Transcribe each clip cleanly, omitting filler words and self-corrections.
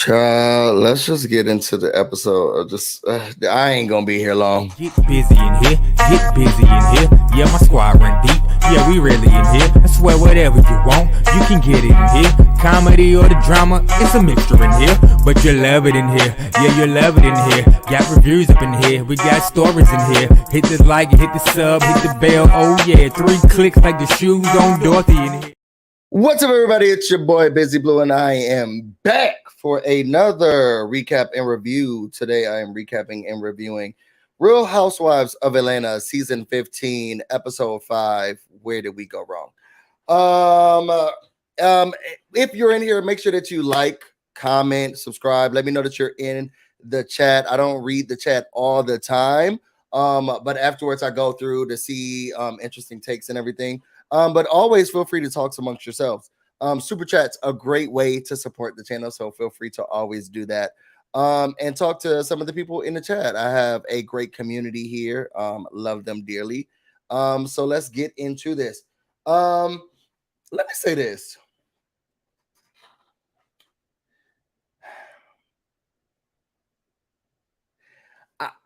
Child, let's just get into the episode. I ain't gonna be here long. Get busy in here, get busy in here. Yeah, my squad run deep. Yeah, we really in here. I swear whatever you want, you can get it in here. Comedy or the drama, it's a mixture in here. But you love it in here. Yeah, you love it in here. Got reviews up in here. We got stories in here. Hit the like, hit the sub, hit the bell. Oh yeah, 3 clicks like the shoes on Dorothy in here. What's up, everybody? It's your boy BusyBlu, and I am back for another recap and review. Today, I am recapping and reviewing Real Housewives of Atlanta, season 15, episode 5. Where did we go wrong? If you're in here, make sure that you like, comment, subscribe. Let me know that you're in the chat. I don't read the chat all the time, but afterwards, I go through to see interesting takes and everything. But always feel free to talk amongst yourselves. Super chat's a great way to support the channel, so feel free to always do that. And talk to some of the people in the chat. I have a great community here. Love them dearly. So let's get into this. Let me say this.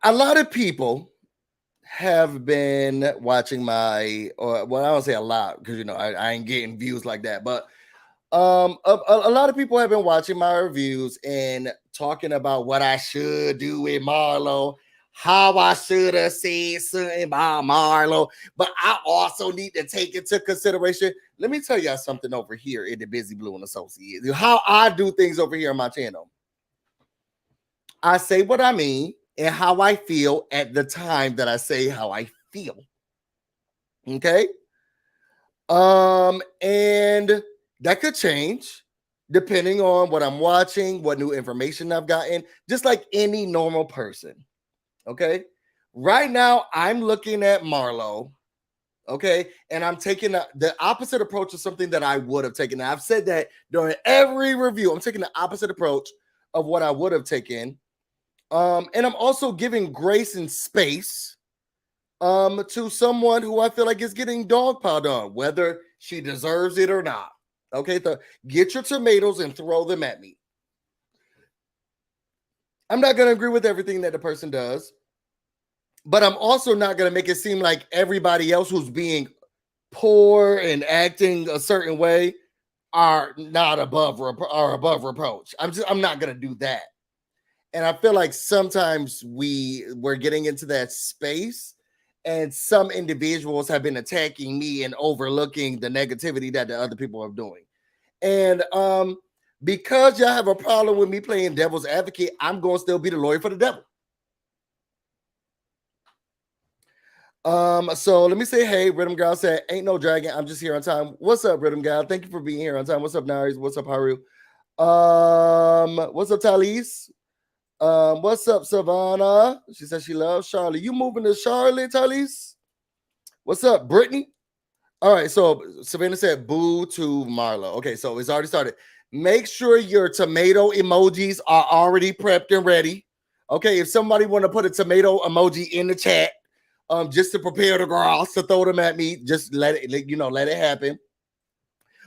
A lot of people have been watching I don't say a lot because I ain't getting views like that, but a lot of people have been watching my reviews and talking about what I should do with Marlo, how I should have said something about Marlo, but I also need to take into consideration. Let me tell y'all something over here in the BusyBlu and Associates. How I do things over here on my channel. I say what I mean and how I feel at the time that I say how I feel. Okay. And that could change depending on what I'm watching, what new information I've gotten, just like any normal person. Okay. Right now, I'm looking at Marlo. Okay. And I'm taking the opposite approach of something that I would have taken. Now, I've said that during every review. I'm taking the opposite approach of what I would have taken. And I'm also giving grace and space to someone who I feel like is getting dogpiled on, whether she deserves it or not. Okay, so get your tomatoes and throw them at me. I'm not going to agree with everything that the person does, but I'm also not going to make it seem like everybody else who's being poor and acting a certain way are not above reproach. I'm not going to do that. And I feel like sometimes we're getting into that space, and some individuals have been attacking me and overlooking the negativity that the other people are doing. And because y'all have a problem with me playing devil's advocate, I'm going to still be the lawyer for the devil. So let me say, hey, Rhythm Gal said, ain't no dragon. I'm just here on time. What's up, Rhythm Gal? Thank you for being here on time. What's up, Naris? What's up, Haru? What's up, Talise? What's up, Savannah? She said she loves Charlotte. You moving to Charlotte, Talise? What's up, Brittany? All right, so Savannah said boo to Marlo. Okay, so it's already started. Make sure your tomato emojis are already prepped and ready. Okay, if somebody want to put a tomato emoji in the chat, just to prepare the girls to throw them at me, just let it happen.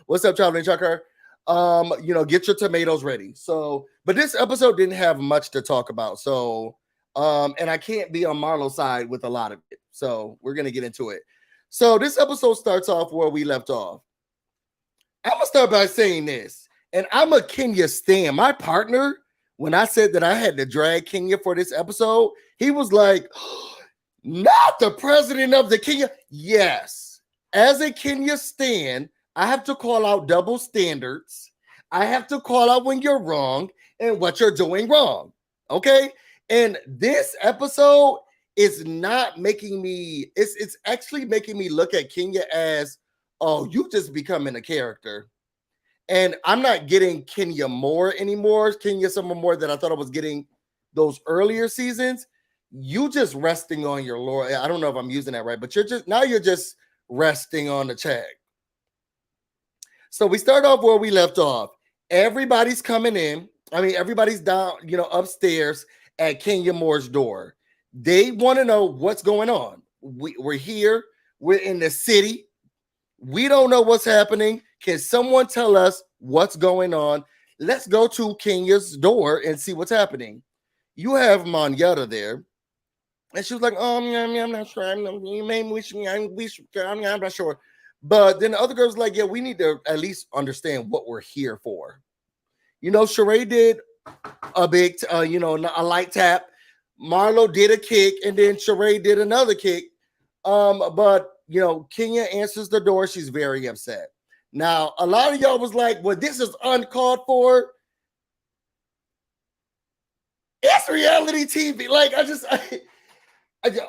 What's up, Traveling Chucker? Get your tomatoes ready. So, but this episode didn't have much to talk about. So, and I can't be on Marlo's side with a lot of it. So we're going to get into it. So this episode starts off where we left off. I'm going to start by saying this, and I'm a Kenya stan. My partner, when I said that I had to drag Kenya for this episode, he was like, not the president of the Kenya. Yes. As a Kenya stan, I have to call out double standards. I have to call out when you're wrong and what you're doing wrong. Okay. And this episode is not making me, it's actually making me look at Kenya as, oh, you just becoming a character. And I'm not getting Kenya more anymore. Kenya someone more that I thought I was getting those earlier seasons. You just resting on your laurel. I don't know if I'm using that right, but you're just resting on the check. So we start off where we left off. Everybody's coming in. I mean, everybody's down, upstairs at Kenya Moore's door. They want to know what's going on. We're here. We're in the city. We don't know what's happening. Can someone tell us what's going on? Let's go to Kenya's door and see what's happening. You have Manyetta there. And she was like, oh, I'm not sure. I'm not sure. But then the other girl's like, yeah, we need to at least understand what we're here for. You know, Sheree did a big, a light tap. Marlo did a kick, and then Sheree did another kick. But Kenya answers the door. She's very upset. Now, a lot of y'all was like, well, this is uncalled for. It's reality TV. Like, I just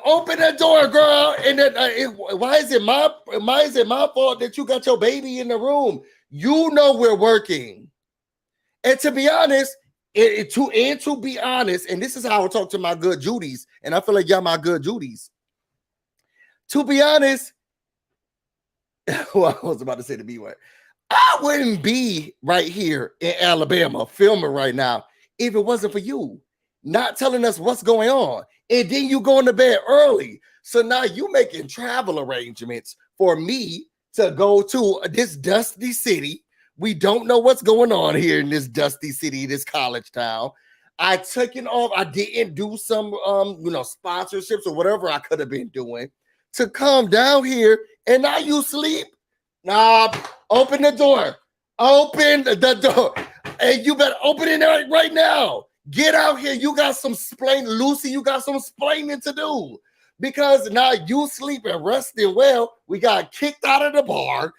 open the door, girl. And then why is it my fault that you got your baby in the room? You know we're working. And to be honest, to be honest, and this is how I talk to my good Judies, and I feel like y'all my good Judies. To be honest, well, I was about to say the B word. I wouldn't be right here in Alabama filming right now if it wasn't for you not telling us what's going on. And then you going to bed early. So now you making travel arrangements for me to go to this dusty city. We don't know what's going on here in this dusty city, this college town. I took it off. I didn't do some sponsorships or whatever I could have been doing to come down here, and now you sleep. Nah, open the door. Open the door. And you better open it right now. Get out here. You got some Lucy, you got some explaining to do. Because now you sleep and resting well. We got kicked out of the bar.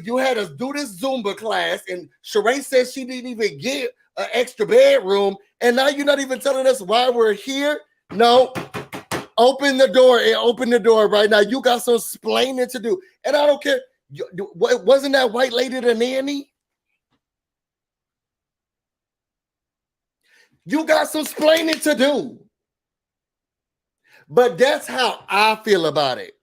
You had us do this Zumba class, and Sheree said she didn't even get an extra bedroom, and now you're not even telling us why we're here. No, open the door and open the door right now. You got some explaining to do, and I don't care. Wasn't that white lady the nanny? You got some explaining to do. But that's how I feel about it.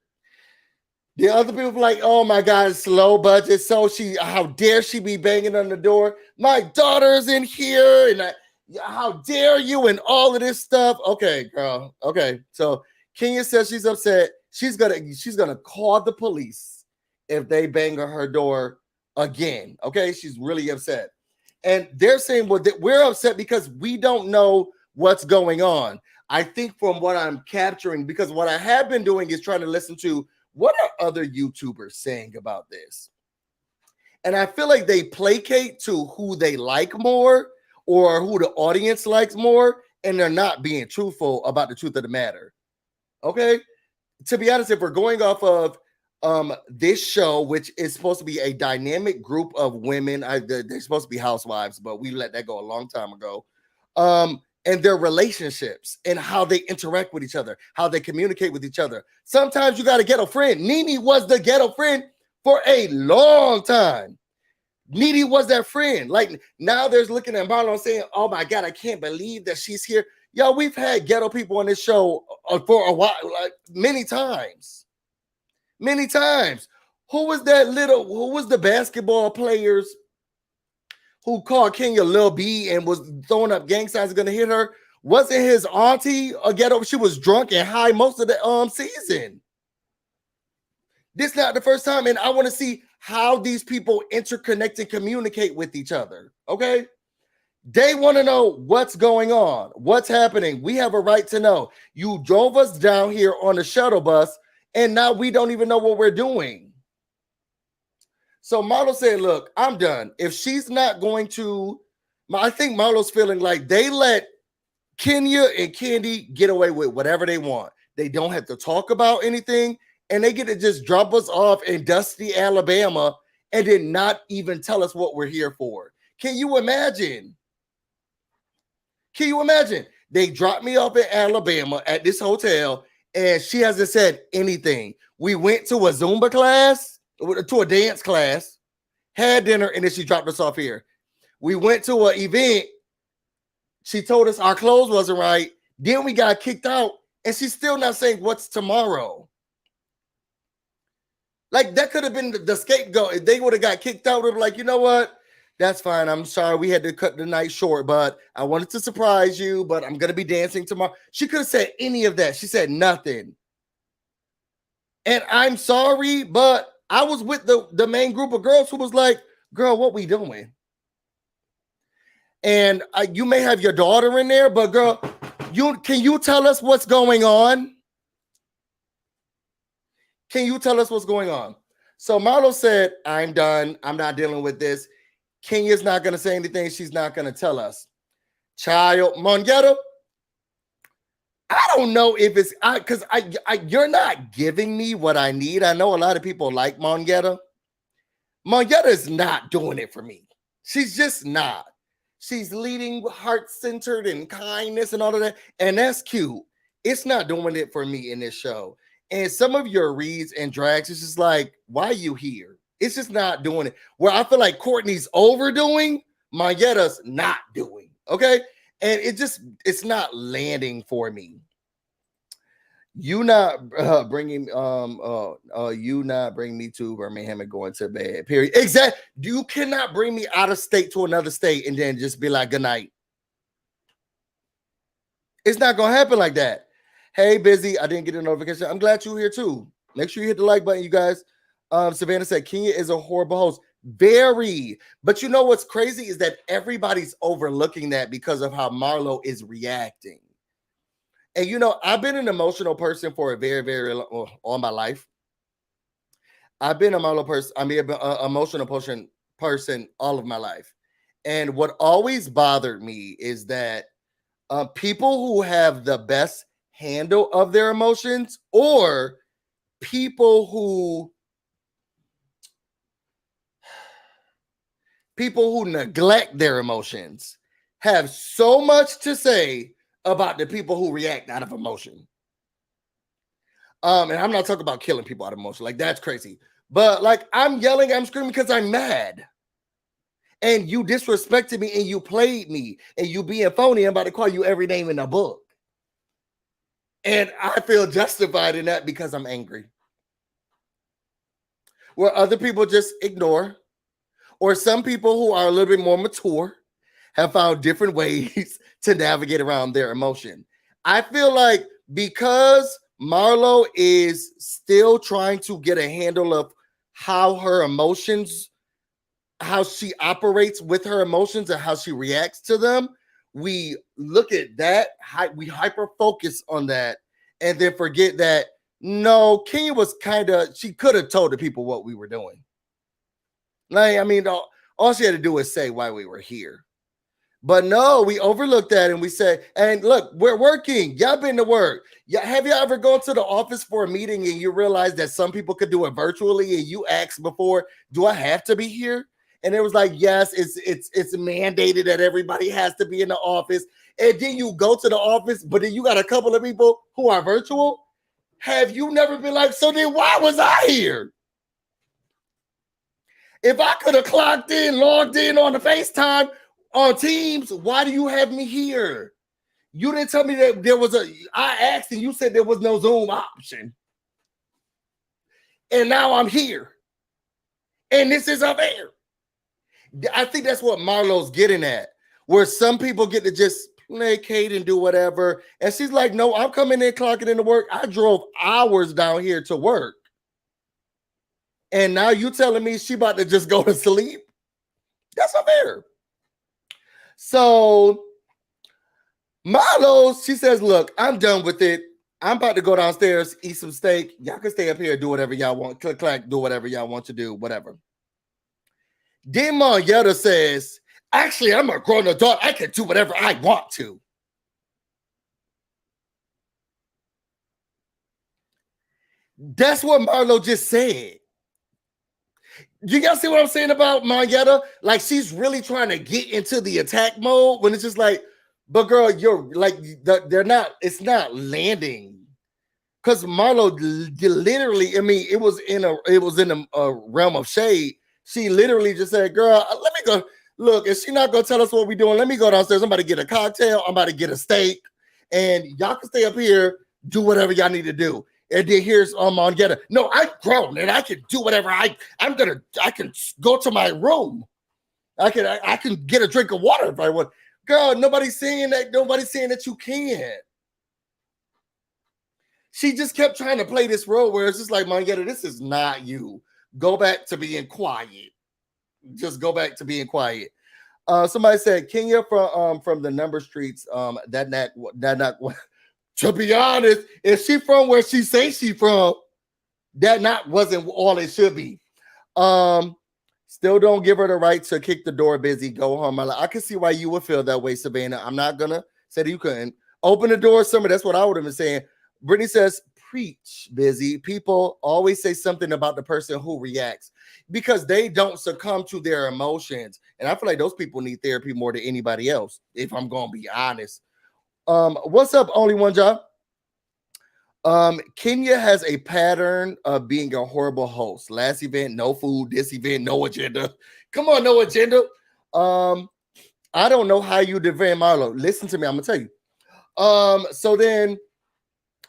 The other people like, oh my God, it's low budget. So how dare she be banging on the door? My daughter's in here, and how dare you, and all of this stuff. Okay, girl. Okay, so Kenya says she's upset. She's gonna call the police if they bang on her door again. Okay, she's really upset, and they're saying, well, we're upset because we don't know what's going on. I think from what I'm capturing, because what I have been doing is trying to listen to what are other YouTubers saying about this? And I feel like they placate to who they like more or who the audience likes more, and they're not being truthful about the truth of the matter. Okay? To be honest, if we're going off of this show, which is supposed to be a dynamic group of women, they're supposed to be housewives, but we let that go a long time ago. And their relationships and how they interact with each other, how they communicate with each other. Sometimes you got a ghetto friend. Nene was the ghetto friend for a long time. Nene was that friend. Like now there's looking at Marlon saying, oh my God, I can't believe that she's here. Yo, we've had ghetto people on this show for a while, like many times. Many times. Who was the basketball players who called Kenya Lil B and was throwing up gang signs going to hit her? Wasn't his auntie a ghetto? She was drunk and high most of the season. This not the first time, and I want to see how these people interconnect and communicate with each other, okay? They want to know what's going on, what's happening. We have a right to know. You drove us down here on the shuttle bus, and now we don't even know what we're doing. So Marlo said, look, I'm done. If she's not going to, I think Marlo's feeling like they let Kenya and Candy get away with whatever they want. They don't have to talk about anything, and they get to just drop us off in dusty Alabama and then not even tell us what we're here for. Can you imagine? Can you imagine? They dropped me off in Alabama at this hotel, and she hasn't said anything. We went to a Zumba class, to a dance class, had dinner, and then she dropped us off here. We went to an event. She told us our clothes wasn't right. Then we got kicked out, and she's still not saying what's tomorrow. Like, that could have been the scapegoat. If they would have got kicked out, they'd be like, you know what? That's fine. I'm sorry we had to cut the night short, but I wanted to surprise you, but I'm going to be dancing tomorrow. She could have said any of that. She said nothing. And I'm sorry, but I was with the main group of girls who was like, girl, what we doing? And you may have your daughter in there, but girl, can you tell us what's going on? Can you tell us what's going on? So Marlo said, I'm done. I'm not dealing with this. Kenya's not going to say anything. She's not going to tell us. Child, Mongetta, I don't know if it's because you're not giving me what I need. I know a lot of people like Mongetta. Mongetta is not doing it for me. She's just not. She's leading heart-centered and kindness and all of that. And that's cute. It's not doing it for me in this show. And some of your reads and drags, it's just like, why are you here? It's just not doing it. Where I feel like Courtney's overdoing, Mongetta's not doing. Okay? And it's not landing for me. You not bringing you not bring me to Birmingham and going to bed. Period. Exactly. You cannot bring me out of state to another state and then just be like, good night. It's not gonna happen like that. Hey, Busy, I didn't get a notification. I'm glad you're here too. Make sure you hit the like button, you guys. Savannah said Kenya is a horrible host. Very, but you know what's crazy is that everybody's overlooking that because of how Marlo is reacting. And you know, I've been an emotional person for a very, very long, all my life. I've been an emotional person all of my life. And what always bothered me is that people who have the best handle of their emotions, or people who neglect their emotions, have so much to say about the people who react out of emotion. And I'm not talking about killing people out of emotion. Like, that's crazy. But like, I'm yelling, I'm screaming because I'm mad. And you disrespected me and you played me and you being phony. I'm about to call you every name in the book. And I feel justified in that because I'm angry. Where other people just ignore, or some people who are a little bit more mature have found different ways to navigate around their emotion. I feel like because Marlo is still trying to get a handle of how her emotions, how she operates with her emotions and how she reacts to them, we look at that, we hyper focus on that, and then forget that no, Kenya was she could have told the people what we were doing. Like, I mean, all she had to do was say why we were here. But no, we overlooked that and we said, and look, we're working. Y'all been to work. Have you ever gone to the office for a meeting and you realize that some people could do it virtually, and you asked before, do I have to be here? And it was like, yes, it's mandated that everybody has to be in the office. And then you go to the office, but then you got a couple of people who are virtual. Have you never been like, so then why was I here? If I could have clocked in, logged in on the FaceTime, on Teams, why do you have me here? You didn't tell me that there was I asked and you said there was no Zoom option. And now I'm here. And this is unfair. I think that's what Marlo's getting at, where some people get to just placate and do whatever. And she's like, no, I'm coming in, clocking into work. I drove hours down here to work. And now you telling me she about to just go to sleep? That's unfair. So Marlo, she says, look, I'm done with it. I'm about to go downstairs, eat some steak. Y'all can stay up here, do whatever y'all want. Click, clack, do whatever y'all want to do, whatever. Then Mongetta says, actually, I'm a grown adult. I can do whatever I want to. That's what Marlo just said. You guys see what I'm saying about Mongetta? Like, she's really trying to get into the attack mode when it's just like, but girl, you're like, they're not, it's not landing. Because Marlo literally, I mean, it was in a realm of shade. She literally just said, girl, let me go. Look, if she's not going to tell us what we're doing, let me go downstairs. I'm about to get a cocktail. I'm about to get a steak. And y'all can stay up here, do whatever y'all need to do. And then here's Mongetta. No, I'm grown and I can do whatever I can go to my room. I can get a drink of water if I want. Girl, nobody's saying that. Nobody's saying that you can't. She just kept trying to play this role where it's just like, Mongetta, this is not you. Go back to being quiet. Just go back to being quiet. Somebody said Kenya from the number streets. That not to be honest, if she from where she say she from, that not wasn't all it should be. Still don't give her the right to kick the door. Busy, go home. I can see why you would feel that way, Savannah. I'm not gonna say that you couldn't open the door. Summer, that's what I would have been saying. Brittany says, preach, Busy. People always say something about the person who reacts because they don't succumb to their emotions. And I feel like those people need therapy more than anybody else, if I'm gonna be honest. What's up, only one job? Kenya has a pattern of being a horrible host. Last event, no food. This event, no agenda. Come on, no agenda. I don't know how you defend Marlo. Listen to me, I'm gonna tell you. So then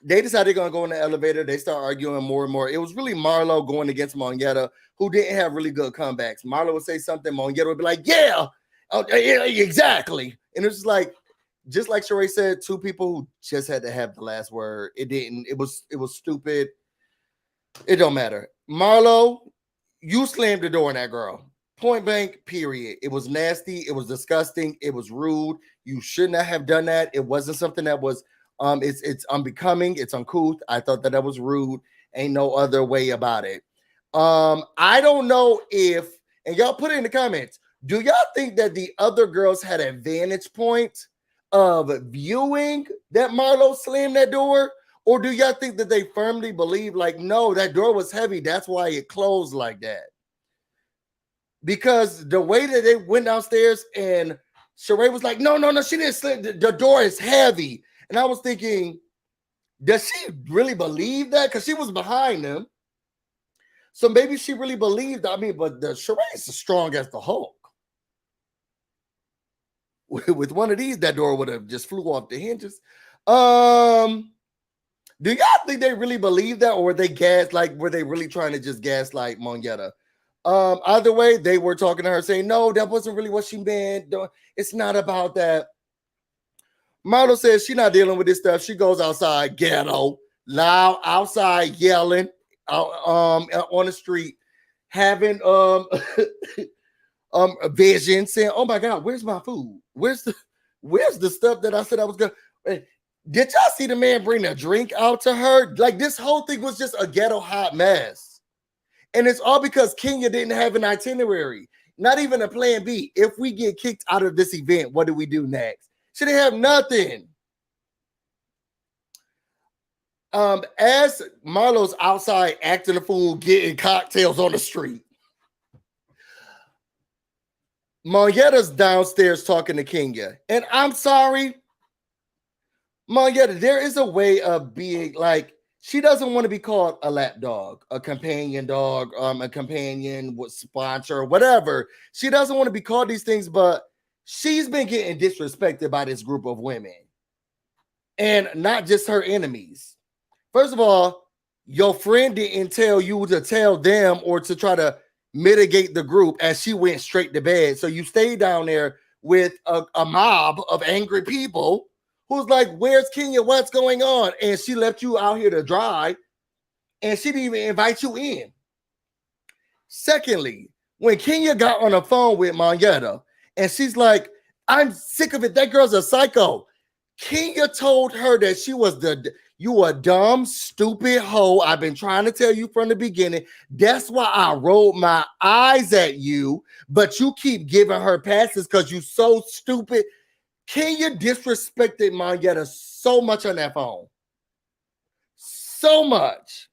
they decided they're gonna go in the elevator. They start arguing more and more. It was really Marlo going against Monyetta, who didn't have really good comebacks. Marlo would say something, Monyetta would be like, "Yeah, oh, yeah, exactly," and it's just like Sheree said, two people who just had to have the last word. It didn't. It was stupid. It don't matter. Marlo, you slammed the door on that girl. Point blank, period. It was nasty. It was disgusting. It was rude. You shouldn't have done that. It wasn't something that was it's unbecoming. It's uncouth. I thought that was rude. Ain't no other way about it. I don't know if, and y'all put it in the comments, do y'all think that the other girls had a vantage point of viewing that Marlo slammed that door? Or do y'all think that they firmly believe, like, no, that door was heavy, that's why it closed like that? Because the way that they went downstairs and Sheree was like, no, she didn't slam, the door is heavy. And I was thinking, does she really believe that? Because she was behind them. So maybe she really believed, but the Sheree is as strong as the Hulk. With one of these, that door would have just flew off the hinges. Do y'all think they really believe that, or were they were they really trying to just gaslight Monyetta? Either way, they were talking to her saying, no, that wasn't really what she meant. It's not about that. Marlo says she's not dealing with this stuff. She goes outside, ghetto, loud, outside yelling, on the street, having a vision, saying, oh my God, where's my food? Where's the stuff that I said I was gonna? Did y'all see the man bring a drink out to her? Like, this whole thing was just a ghetto hot mess. And it's all because Kenya didn't have an itinerary, not even a plan B. If we get kicked out of this event, what do we do next? She didn't have nothing. As Marlo's outside acting a fool, getting cocktails on the street, Monyetta's downstairs talking to Kenya. And I'm sorry, Monyetta, there is a way of being like, she doesn't want to be called a lap dog, a companion dog, a companion with sponsor, whatever. She doesn't want to be called these things, but she's been getting disrespected by this group of women. And not just her enemies. First of all, your friend didn't tell you to tell them or to try to mitigate the group, as she went straight to bed. So you stayed down there with a mob of angry people who's like, where's Kenya? What's going on? And she left you out here to dry, and she didn't even invite you in. Secondly, when Kenya got on the phone with Monyetta, and she's like, I'm sick of it. That girl's a psycho. Kenya told her that she was you a dumb, stupid hoe. I've been trying to tell you from the beginning. That's why I rolled my eyes at you, but you keep giving her passes because you so stupid. Kenya disrespected Monyetta so much on that phone. So much.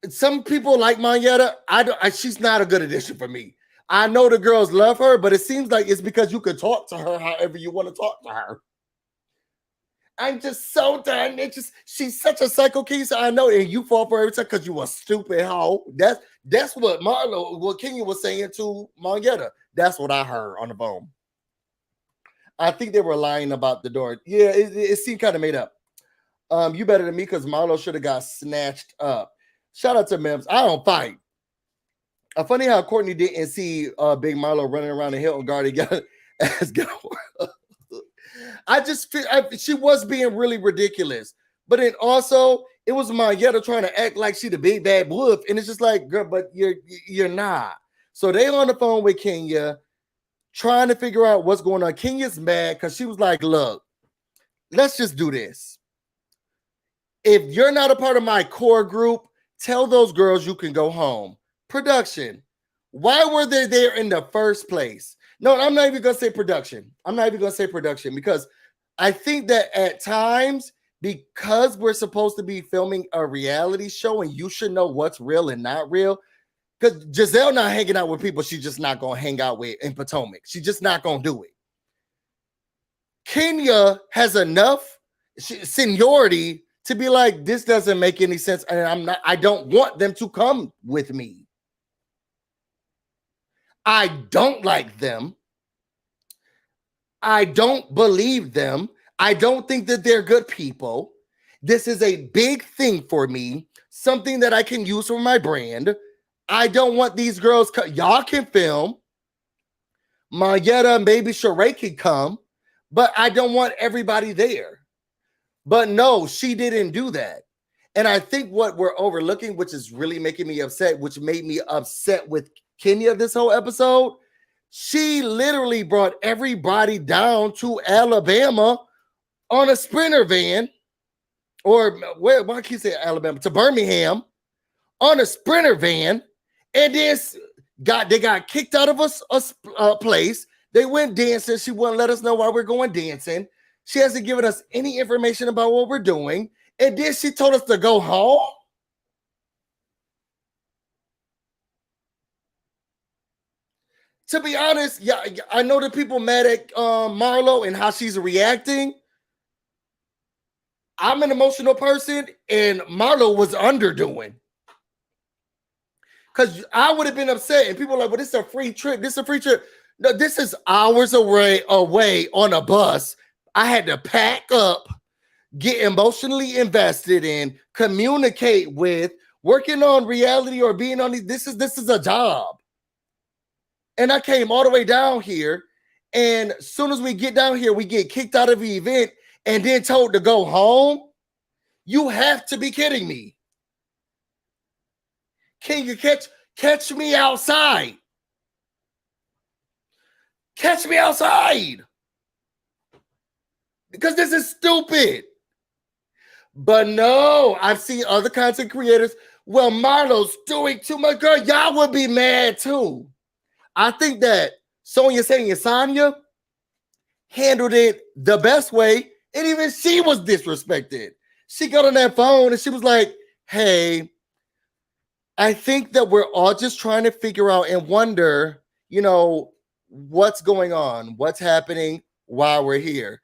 Some people like Monyetta. She's not a good addition for me. I know the girls love her, but it seems like it's because you could talk to her however you want to talk to her. I'm just so done. She's such a psycho case. I know, and you fall for every time because you a stupid hoe. That's what Kenya was saying to Monyetta. That's what I heard on the phone. I think they were lying about the door. Yeah, it seemed kind of made up. You better than me because Marlo should have got snatched up. Shout out to Mims. I don't fight. Funny how Courtney didn't see Big Marlo running around the Hilton Garden. I just feel she was being really ridiculous. But then also, it was Monyetta trying to act like she the big bad wolf. And it's just like, girl, but you're not. So they on the phone with Kenya, trying to figure out what's going on. Kenya's mad because she was like, look, let's just do this. If you're not a part of my core group, tell those girls you can go home. Production, why were they there in the first place? No, I'm not even going to say production. I'm not even going to say production because I think that at times, because we're supposed to be filming a reality show and you should know what's real and not real, because Giselle not hanging out with people she's just not going to hang out with in Potomac. She's just not going to do it. Kenya has enough seniority to be like, this doesn't make any sense, and I don't want them to come with me. I don't like them. I don't believe them. I don't think that they're good people. This is a big thing for me, something that I can use for my brand. I don't want these girls. Y'all can film. Mayetta, maybe Sheree can come, but I don't want everybody there. But no, she didn't do that. And I think what we're overlooking, which is really making me upset, which made me upset with Kenya this whole episode, she literally brought everybody down to Alabama on a Sprinter van, or why can't you say Alabama, to Birmingham on a Sprinter van, and then they got kicked out of a place. They went dancing. She wouldn't let us know why we're going dancing. She hasn't given us any information about what we're doing. And then she told us to go home. To be honest, yeah, I know that people mad at Marlo and how she's reacting. I'm an emotional person, and Marlo was underdoing. Because I would have been upset, and people are like, well, this is a free trip. This is a free trip. No, this is hours away on a bus. I had to pack up, get emotionally invested in, communicate with, working on reality or being on these. This is a job. And I came all the way down here, and as soon as we get down here, we get kicked out of the event and then told to go home. You have to be kidding me. Can you catch me outside? Catch me outside. Because this is stupid. But no, I've seen other content creators. Well, Marlo's doing too much. Girl, y'all would be mad too. I think that Sonia saying Yesenia handled it the best way, and even she was disrespected. She got on that phone and she was like, hey, I think that we're all just trying to figure out and wonder, what's going on, what's happening while we're here.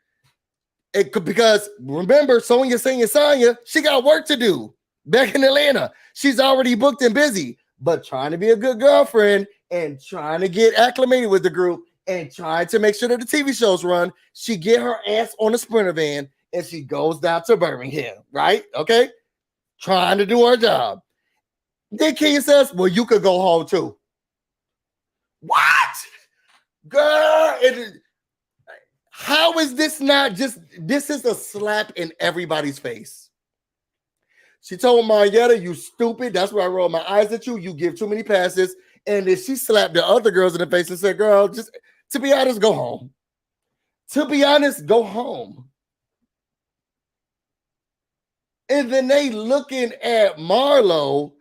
Because remember, Sonia saying Yesenia, she got work to do back in Atlanta. She's already booked and busy, but trying to be a good girlfriend and trying to get acclimated with the group and trying to make sure that the TV shows run, she get her ass on a Sprinter van and she goes down to Birmingham, right? Okay? Trying to do her job. Then Kenya says, well, you could go home too. What? Girl, how is this not just, this is a slap in everybody's face. She told Marietta, you stupid. That's why I roll my eyes at you. You give too many passes. And then she slapped the other girls in the face and said, girl, just to be honest, go home. To be honest, go home. And then they looking at Marlo.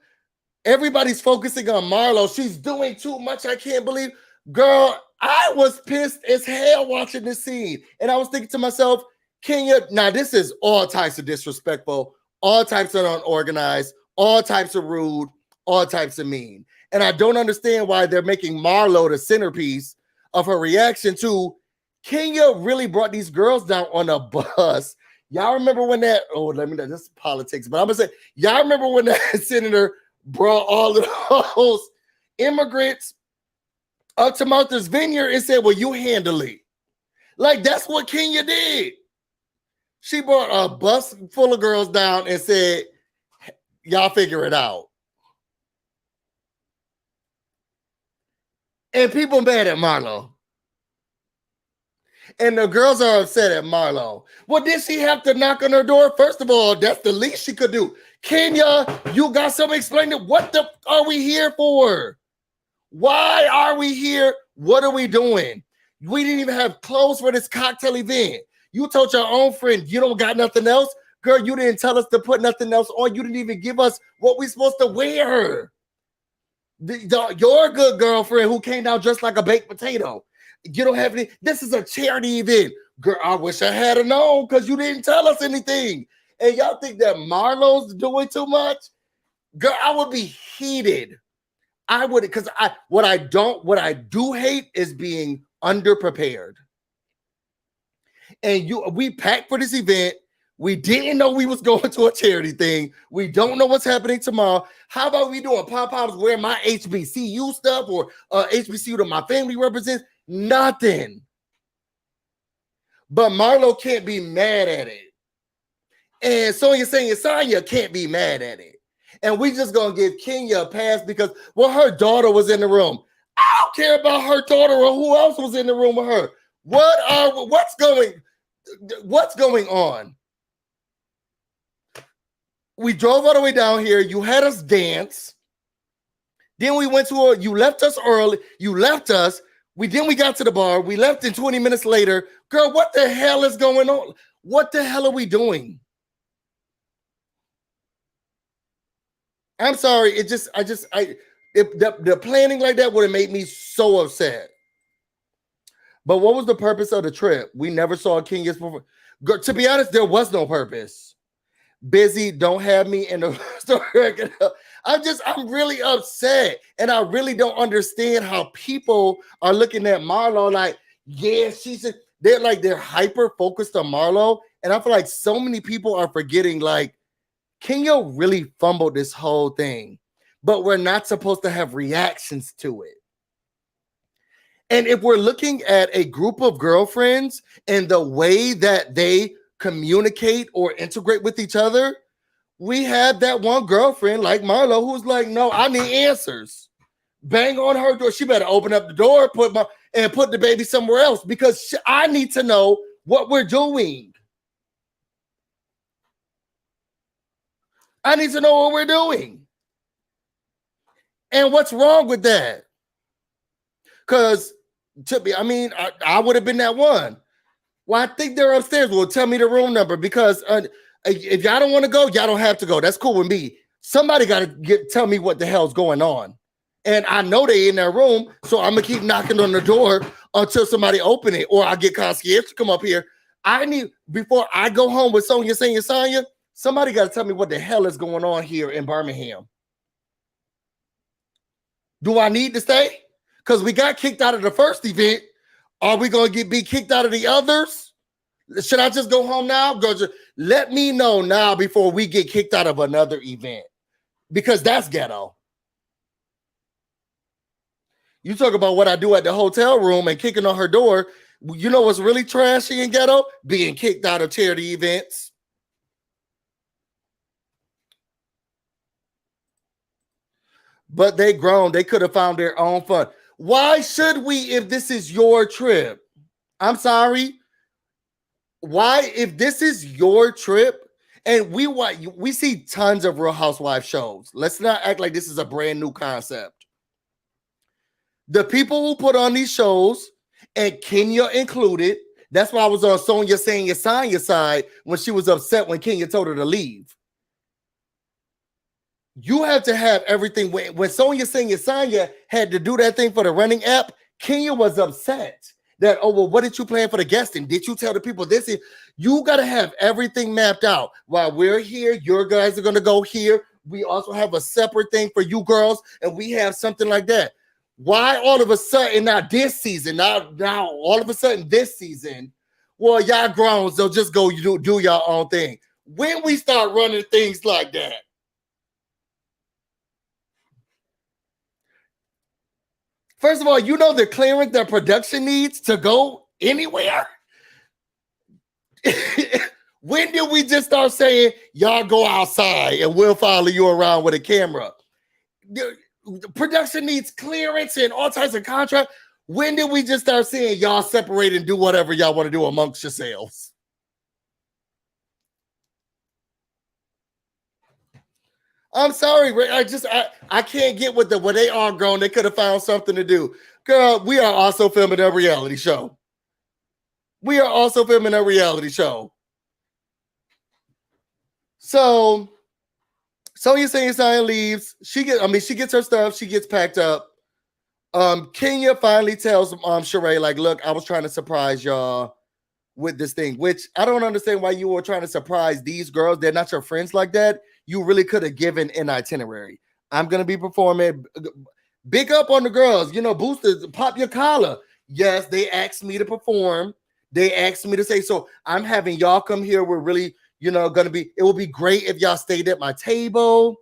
Everybody's focusing on Marlo. She's doing too much. I can't believe. Girl, I was pissed as hell watching this scene. And I was thinking to myself, Kenya, now this is all types of disrespectful, all types of unorganized, all types of rude, all types of mean. And I don't understand why they're making Marlo the centerpiece of her reaction to Kenya really brought these girls down on a bus. Y'all remember when that, this is politics, but I'm gonna say, y'all remember when that senator brought all of those immigrants up to Martha's Vineyard and said, well, you handle it. Like, that's what Kenya did. She brought a bus full of girls down and said, y'all figure it out. And people mad at Marlo. And the girls are upset at Marlo. Well, did she have to knock on her door? First of all, that's the least she could do. Kenya, you got something explaining. What the are we here for? Why are we here? What are we doing? We didn't even have clothes for this cocktail event. You told your own friend you don't got nothing else. Girl, you didn't tell us to put nothing else on. You didn't even give us what we supposed to wear. Your good girlfriend who came down dressed like a baked potato. You don't have any. This is a charity event. Girl, I wish I had known because you didn't tell us anything. And y'all think that Marlo's doing too much? Girl, I would be heated. I would, because what I do hate is being underprepared. And we packed for this event. We didn't know we was going to a charity thing. We don't know what's happening tomorrow. How about we doing pop-ups, wear my HBCU stuff or HBCU that my family represents? Nothing. But Marlo can't be mad at it. And Sonya can't be mad at it. And we just gonna give Kenya a pass because, well, her daughter was in the room. I don't care about her daughter or who else was in the room with her. What's going on? We drove all the way down here. You had us dance. Then we went to you left us early. You left us. We got to the bar. We left in 20 minutes later. Girl, what the hell is going on? What the hell are we doing? I'm sorry. The planning like that would have made me so upset. But what was the purpose of the trip? We never saw Kenya's performance. To be honest, there was no purpose. Busy, don't have me in the story. I'm really upset. And I really don't understand how people are looking at Marlo like, yeah, they're hyper focused on Marlo. And I feel like so many people are forgetting, like, Kenya really fumbled this whole thing, but we're not supposed to have reactions to it. And if we're looking at a group of girlfriends and the way that they communicate or integrate with each other, we had that one girlfriend like Marlo who's like, no, I need answers. Bang on her door. She better open up the door, put the baby somewhere else because I need to know what we're doing. I need to know what we're doing. And what's wrong with that? Because I would have been that one. Well, I think they're upstairs. Well, tell me the room number because if y'all don't want to go, y'all don't have to go. That's cool with me. Somebody got to tell me what the hell's going on. And I know they in their room, so I'm going to keep knocking on the door until somebody open it or I get concierge to come up here. Before I go home with Sonya, somebody got to tell me what the hell is going on here in Birmingham. Do I need to stay? Because we got kicked out of the first event. Are we going to be kicked out of the others? Should I just go home now? Let me know now before we get kicked out of another event. Because that's ghetto. You talk about what I do at the hotel room and kicking on her door. You know what's really trashy and ghetto? Being kicked out of charity events. But they grown. They could have found their own fun. Why should we if this is your trip? I'm sorry. Why, if this is your trip, and we see tons of Real Housewives shows. Let's not act like this is a brand new concept. The people who put on these shows, and Kenya included, that's why I was on Sonya Sanya's side when she was upset when Kenya told her to leave. You have to have everything. When Sonya Sanya had to do that thing for the running app, Kenya was upset that, oh, well, what did you plan for the guesting? Did you tell the people this? You got to have everything mapped out. While we're here, your guys are going to go here. We also have a separate thing for you girls, and we have something like that. Why all of a sudden now this season, now all of a sudden this season, well, y'all grown, so just go do your own thing. When we start running things like that, first of all, you know the clearance that production needs to go anywhere. When did we just start saying, y'all go outside and we'll follow you around with a camera? The production needs clearance and all types of contract. When did we just start saying y'all separate and do whatever y'all want to do amongst yourselves? I'm sorry, Rick. I can't get with the when they are grown, they could have found something to do. Girl, we are also filming a reality show. We are also filming a reality show. So Sonya saying Zion leaves. She gets her stuff, she gets packed up. Kenya finally tells Sheree, like, look, I was trying to surprise y'all with this thing, which I don't understand why you were trying to surprise these girls. They're not your friends like that. You really could have given an itinerary. I'm gonna be performing. Big up on the girls, boosters, pop your collar. Yes, they asked me to perform. They asked me to say, so I'm having y'all come here. We're really, gonna be, it will be great if y'all stayed at my table,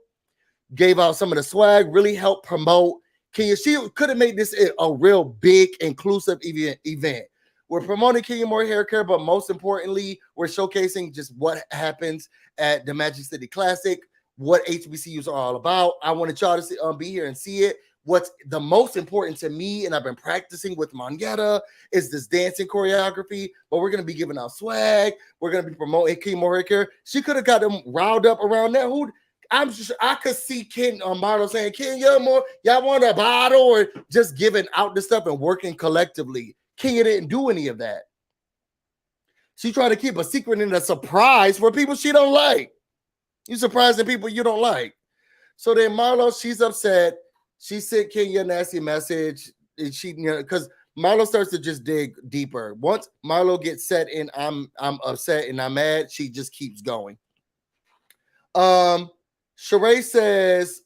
gave out some of the swag, really helped promote. She could have made this a real big, inclusive event. We're promoting Kenya Moore Hair Care, but most importantly, we're showcasing just what happens at the Magic City Classic, what HBCUs are all about. I wanted y'all to be here and see it. What's the most important to me, and I've been practicing with Monyetta, is this dancing choreography, but we're going to be giving out swag. We're going to be promoting Kenya Moore Hair Care. She could have got them riled up around there. I could see Ken Marlo saying, Kenya Moore, y'all want a bottle, or just giving out the stuff and working collectively. Kenya didn't do any of that. She tried to keep a secret and a surprise for people she don't like. You surprising people you don't like. So then Marlo, she's upset. She sent Kenya a nasty message. And she, because Marlo starts to just dig deeper. Once Marlo gets set and I'm upset and I'm mad, she just keeps going. Sheree says,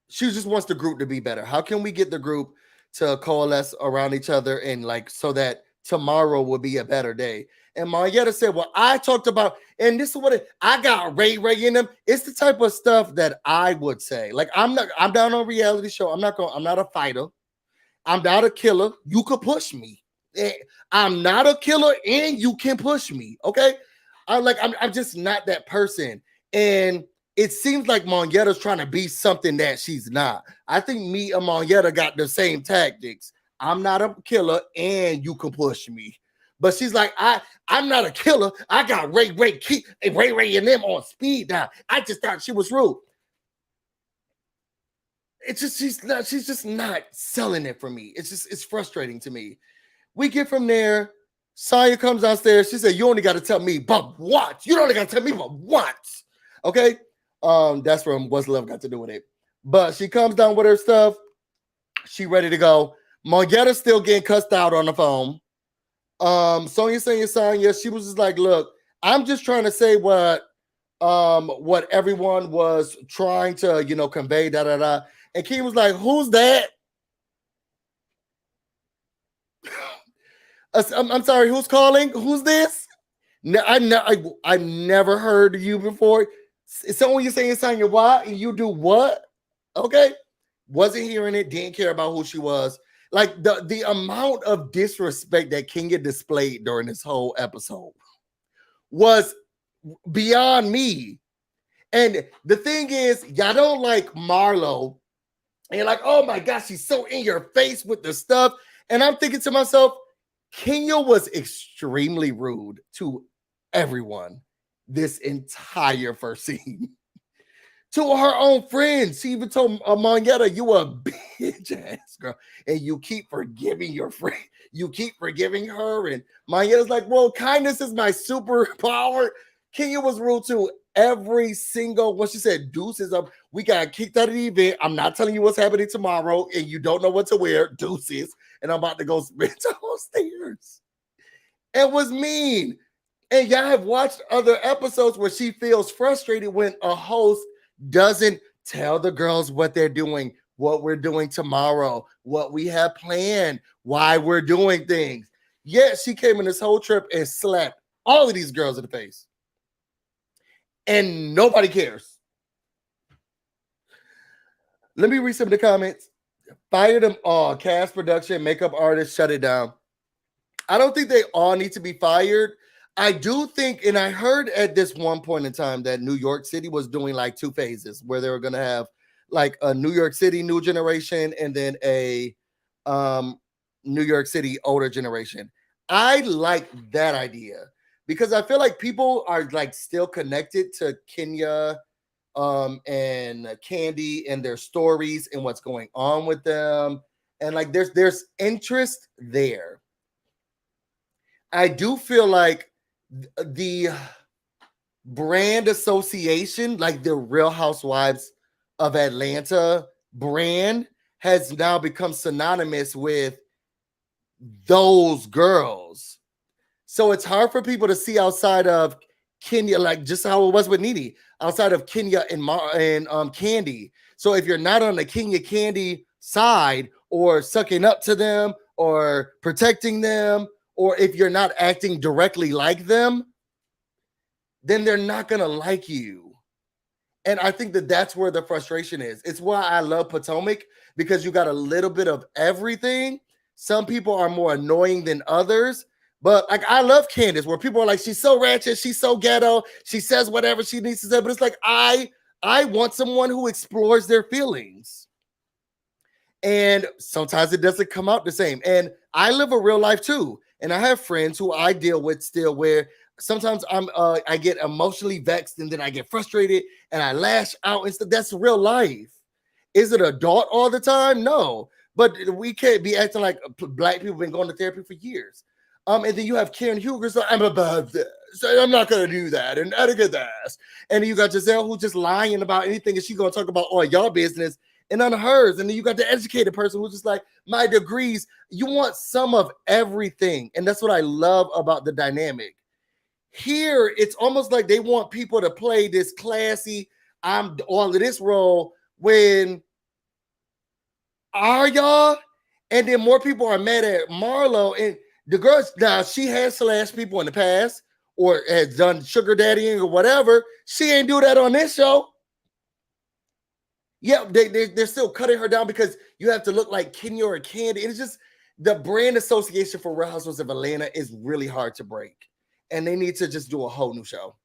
she just wants the group to be better. How can we get the group to coalesce around each other and so that tomorrow will be a better day? And Monyetta said, well, I talked about, and this is what I got Ray in them. It's the type of stuff that I would say. Like, I'm down on a reality show. I'm not a fighter. I'm not a killer. You could push me. I'm not a killer and you can push me. Okay. I'm just not that person. And it seems like Monyetta's trying to be something that she's not. I think me and Monyetta got the same tactics. I'm not a killer and you can push me. But she's like, I'm not a killer. I got Ray and them on speed now. I just thought she was rude. It's just she's just not selling it for me. It's frustrating to me. We get from there. Saya comes downstairs. She said, you only got to tell me but what? You only got to tell me but what? Okay. That's from What's Love Got to Do with It. But she comes down with her stuff. She ready to go. Monyetta's still getting cussed out on the phone. Sonya saying Sonya, she was just like, look, I'm just trying to say what everyone was trying to, convey, And Key was like, who's that? I'm sorry, who's calling? Who's this? I never heard of you before. Someone you're saying Sonya what and you do what? Okay. Wasn't hearing it, didn't care about who she was. Like the amount of disrespect that Kenya displayed during this whole episode was beyond me. And the thing is, y'all don't like Marlo. And you're like, oh my gosh, she's so in your face with the stuff. And I'm thinking to myself, Kenya was extremely rude to everyone this entire first scene. To her own friends. She even told Monyetta, you a bitch ass girl. And you keep forgiving your friend. You keep forgiving her. And Monyetta's like, well, kindness is my superpower. Kenya was rude to every single one. She said, deuces up. We got kicked out of the event. I'm not telling you what's happening tomorrow. And you don't know what to wear. Deuces. And I'm about to go sprint downstairs. It was mean. And y'all have watched other episodes where she feels frustrated when a host doesn't tell the girls what they're doing, what we're doing tomorrow, what we have planned, why we're doing things. Yet she came in this whole trip and slapped all of these girls in the face. And nobody cares. Let me read some of the comments. Fire them all. Cast, production, makeup artists, shut it down. I don't think they all need to be fired. I do think, and I heard at this one point in time that New York City was doing like two phases where they were going to have like a New York City new generation and then a New York City older generation. I like that idea because I feel like people are like still connected to Kenya and Candy and their stories and what's going on with them. And like there's interest there. I do feel like the brand association, like the Real Housewives of Atlanta brand, has now become synonymous with those girls. So it's hard for people to see outside of Kenya, like just how it was with Nene, outside of Kenya and Candy. So if you're not on the Kenya Candy side, or sucking up to them, or protecting them, or if you're not acting directly like them, then they're not gonna like you. And I think that that's where the frustration is. It's why I love Potomac, because you got a little bit of everything. Some people are more annoying than others, but like I love Candace, where people are like, she's so ratchet, she's so ghetto, she says whatever she needs to say. But it's like I want someone who explores their feelings. And sometimes it doesn't come out the same. And I live a real life too. And I have friends who I deal with still, where sometimes I get emotionally vexed, and then I get frustrated and I lash out and stuff. That's real life. Is it adult all the time? No. But we can't be acting like black people been going to therapy for years. And then you have Karen Huger, so I'm about this. I'm not gonna do that, and I get this. And then you got Giselle, who's just lying about anything, and she's gonna talk about all y'all business and on hers. And then you got the educated person who's just like, my degrees. You want some of everything, and that's what I love about the dynamic. Here, it's almost like they want people to play this classy, I'm all of this role, when are y'all? And then more people are mad at Marlo. And the girl, now she has slashed people in the past, or has done sugar daddying or whatever. She ain't do that on this show. Yeah, they're still cutting her down because you have to look like Kenya or Candy. It's just the brand association for Real Housewives of Atlanta is really hard to break. And they need to just do a whole new show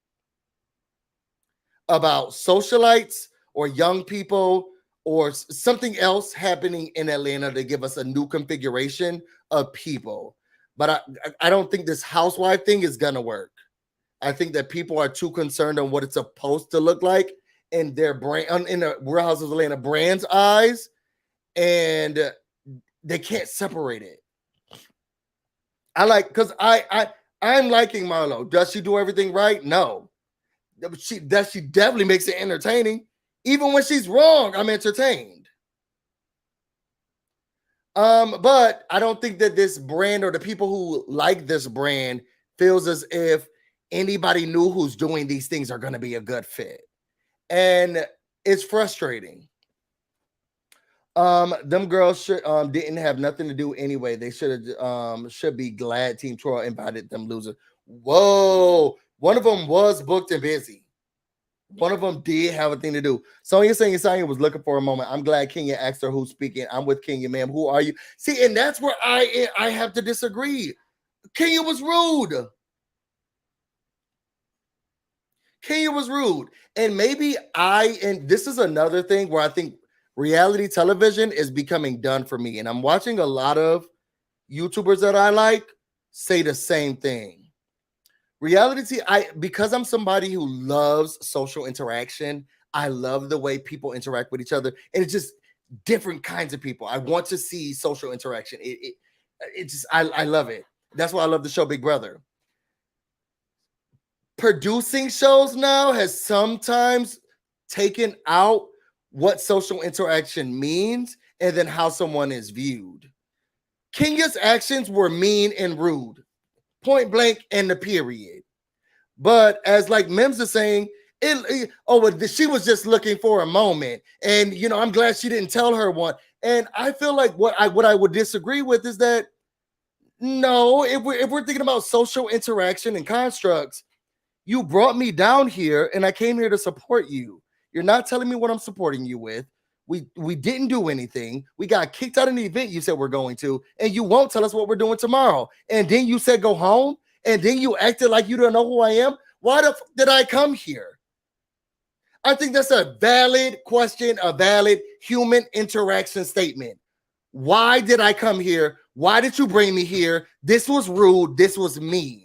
about socialites or young people or something else happening in Atlanta to give us a new configuration of people. But I don't think this housewife thing is going to work. I think that people are too concerned on what it's supposed to look like in their brand, in the Real Housewives of Atlanta brand's eyes, and they can't separate it. I'm liking Marlo. Does she do everything right? No. She definitely makes it entertaining. Even when she's wrong, I'm entertained. But I don't think that this brand, or the people who like this brand, feels as if anybody new who's doing these things are going to be a good fit. And it's frustrating. Them girls didn't have nothing to do anyway. They should be glad Team Troy invited them losers. Whoa, one of them was booked and busy. One of them did have a thing to do. Sonya saying Sonya was looking for a moment. I'm glad Kenya asked her who's speaking. I'm with Kenya, ma'am. Who are you? See, and that's where I have to disagree. Kenya was rude. Kenya was rude. And maybe and this is another thing where I think reality television is becoming done for me. And I'm watching a lot of YouTubers that I like say the same thing. Reality, because I'm somebody who loves social interaction, I love the way people interact with each other. And it's just different kinds of people. I want to see social interaction. I love it. That's why I love the show Big Brother. Producing shows now has sometimes taken out what social interaction means and then how someone is viewed. Kenya's actions were mean and rude, point blank, and the period. But as like Mims is saying, she was just looking for a moment, and I'm glad she didn't tell her one. And I feel like what I would disagree with is that no, if we're thinking about social interaction and constructs, you brought me down here, and I came here to support you. You're not telling me what I'm supporting you with. We didn't do anything. We got kicked out of the event you said we're going to, and you won't tell us what we're doing tomorrow. And then you said go home, and then you acted like you don't know who I am. Why the fuck did I come here? I think that's a valid question, a valid human interaction statement. Why did I come here? Why did you bring me here? This was rude. This was mean.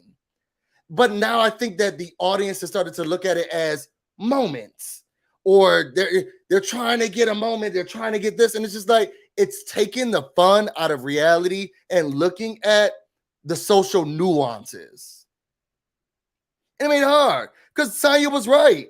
but now I think that the audience has started to look at it as moments, or they're trying to get a moment, they're trying to get this, and it's just like it's taking the fun out of reality and looking at the social nuances. It made it hard because Sanya was right.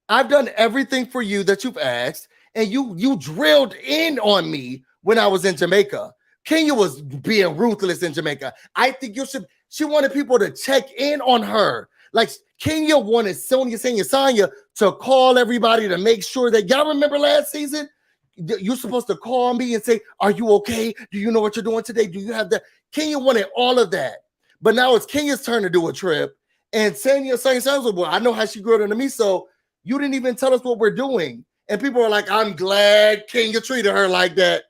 I've done everything for you that you've asked, and you drilled in on me when I was in Jamaica. Kenya was being ruthless in Jamaica. I think you should. She wanted people to check in on her. Like Kenya wanted Sanya to call everybody to make sure that y'all remember last season. You're supposed to call me and say, "Are you okay? Do you know what you're doing today? Do you have that?" Kenya wanted all of that, but now it's Kenya's turn to do a trip, and Sanya saying, "Well, I know how she grew up into me, so you didn't even tell us what we're doing." And people are like, "I'm glad Kenya treated her like that."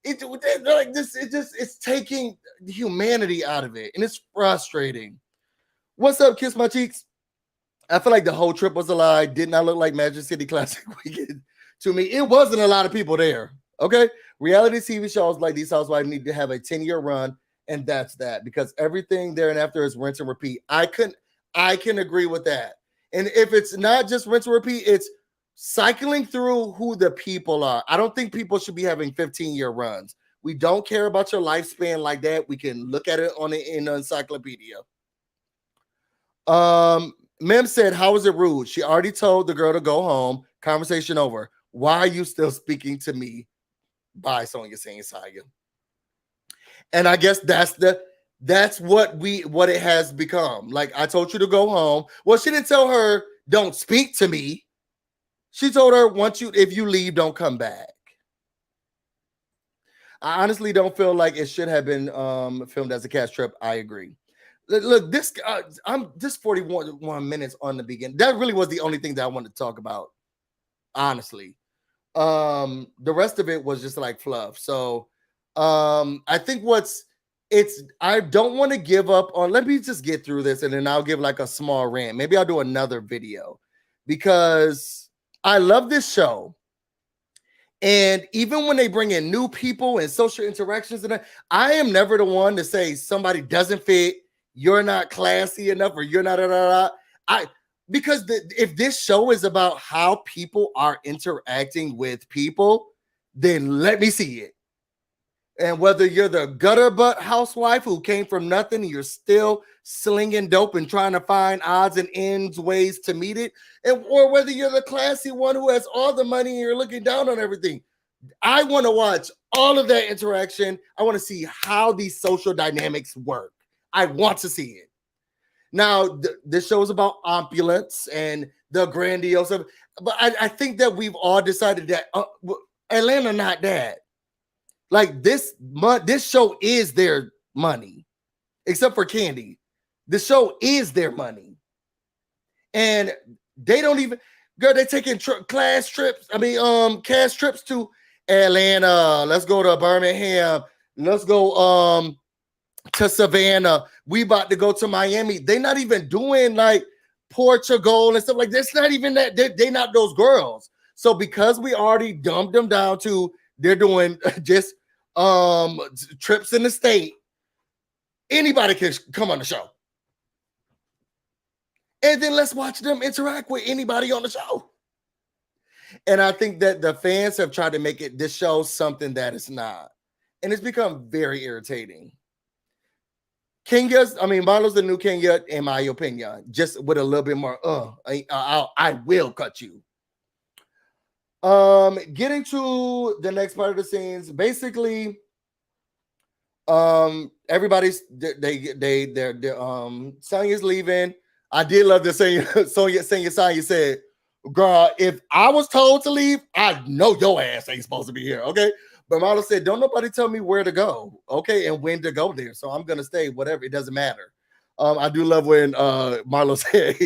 It's taking humanity out of it, and it's frustrating. What's up, Kiss My Cheeks? I feel like the whole trip was a lie. Did not look like Magic City Classic Weekend to me. It wasn't a lot of people there. Okay, reality TV shows like these Housewives need to have a 10-year run, and that's that, because everything there and after is rinse and repeat. I can agree with that. And if it's not just rinse and repeat, it's cycling through who the people are. I don't think people should be having 15-year runs. We don't care about your lifespan like that. We can look at it in the encyclopedia. Mem said, "How is it rude? She already told the girl to go home. Conversation over. Why are you still speaking to me?" By Sonya saying Saya. And I guess that's what it has become. Like, I told you to go home. Well, she didn't tell her don't speak to me. She told her, if you leave, don't come back. I honestly don't feel like it should have been filmed as a cash trip. I agree. Look, this 41 minutes on the beginning. That really was the only thing that I wanted to talk about, honestly. The rest of it was just like fluff. So I think I don't want to give up on, let me just get through this and then I'll give like a small rant. Maybe I'll do another video because I love this show. And even when they bring in new people and social interactions, and I am never the one to say somebody doesn't fit, you're not classy enough, or you're not. Because if this show is about how people are interacting with people, then let me see it. And whether you're the gutter butt housewife who came from nothing and you're still slinging dope and trying to find odds and ends ways to meet it, or whether you're the classy one who has all the money and you're looking down on everything, I want to watch all of that interaction. I want to see how these social dynamics work. I want to see it. Now, this show is about opulence and the grandiose, but I think that we've all decided that Atlanta not that. Like this show is their money, except for Candy. The show is their money, and they don't even. Girl, they're taking cash trips to Atlanta. Let's go to Birmingham. Let's go to Savannah. We about to go to Miami. They're not even doing like Portugal and stuff like that. It's not even that. They're not those girls. So because we already dumbed them down to they're doing just trips in the state, anybody can come on the show. And then let's watch them interact with anybody on the show. And I think that the fans have tried to make this show something that it's not. And it's become very irritating. Marlo's the new Kenya, in my opinion, just with a little bit more, I will cut you. Getting to the next part of the scenes, basically, everybody's they're Sonya's leaving. I did love the Sonya said, "Girl, if I was told to leave, I know your ass ain't supposed to be here." Okay. But Marlo said, "Don't nobody tell me where to go, okay, and when to go there. So I'm gonna stay, whatever. It doesn't matter." I do love when Marlo said,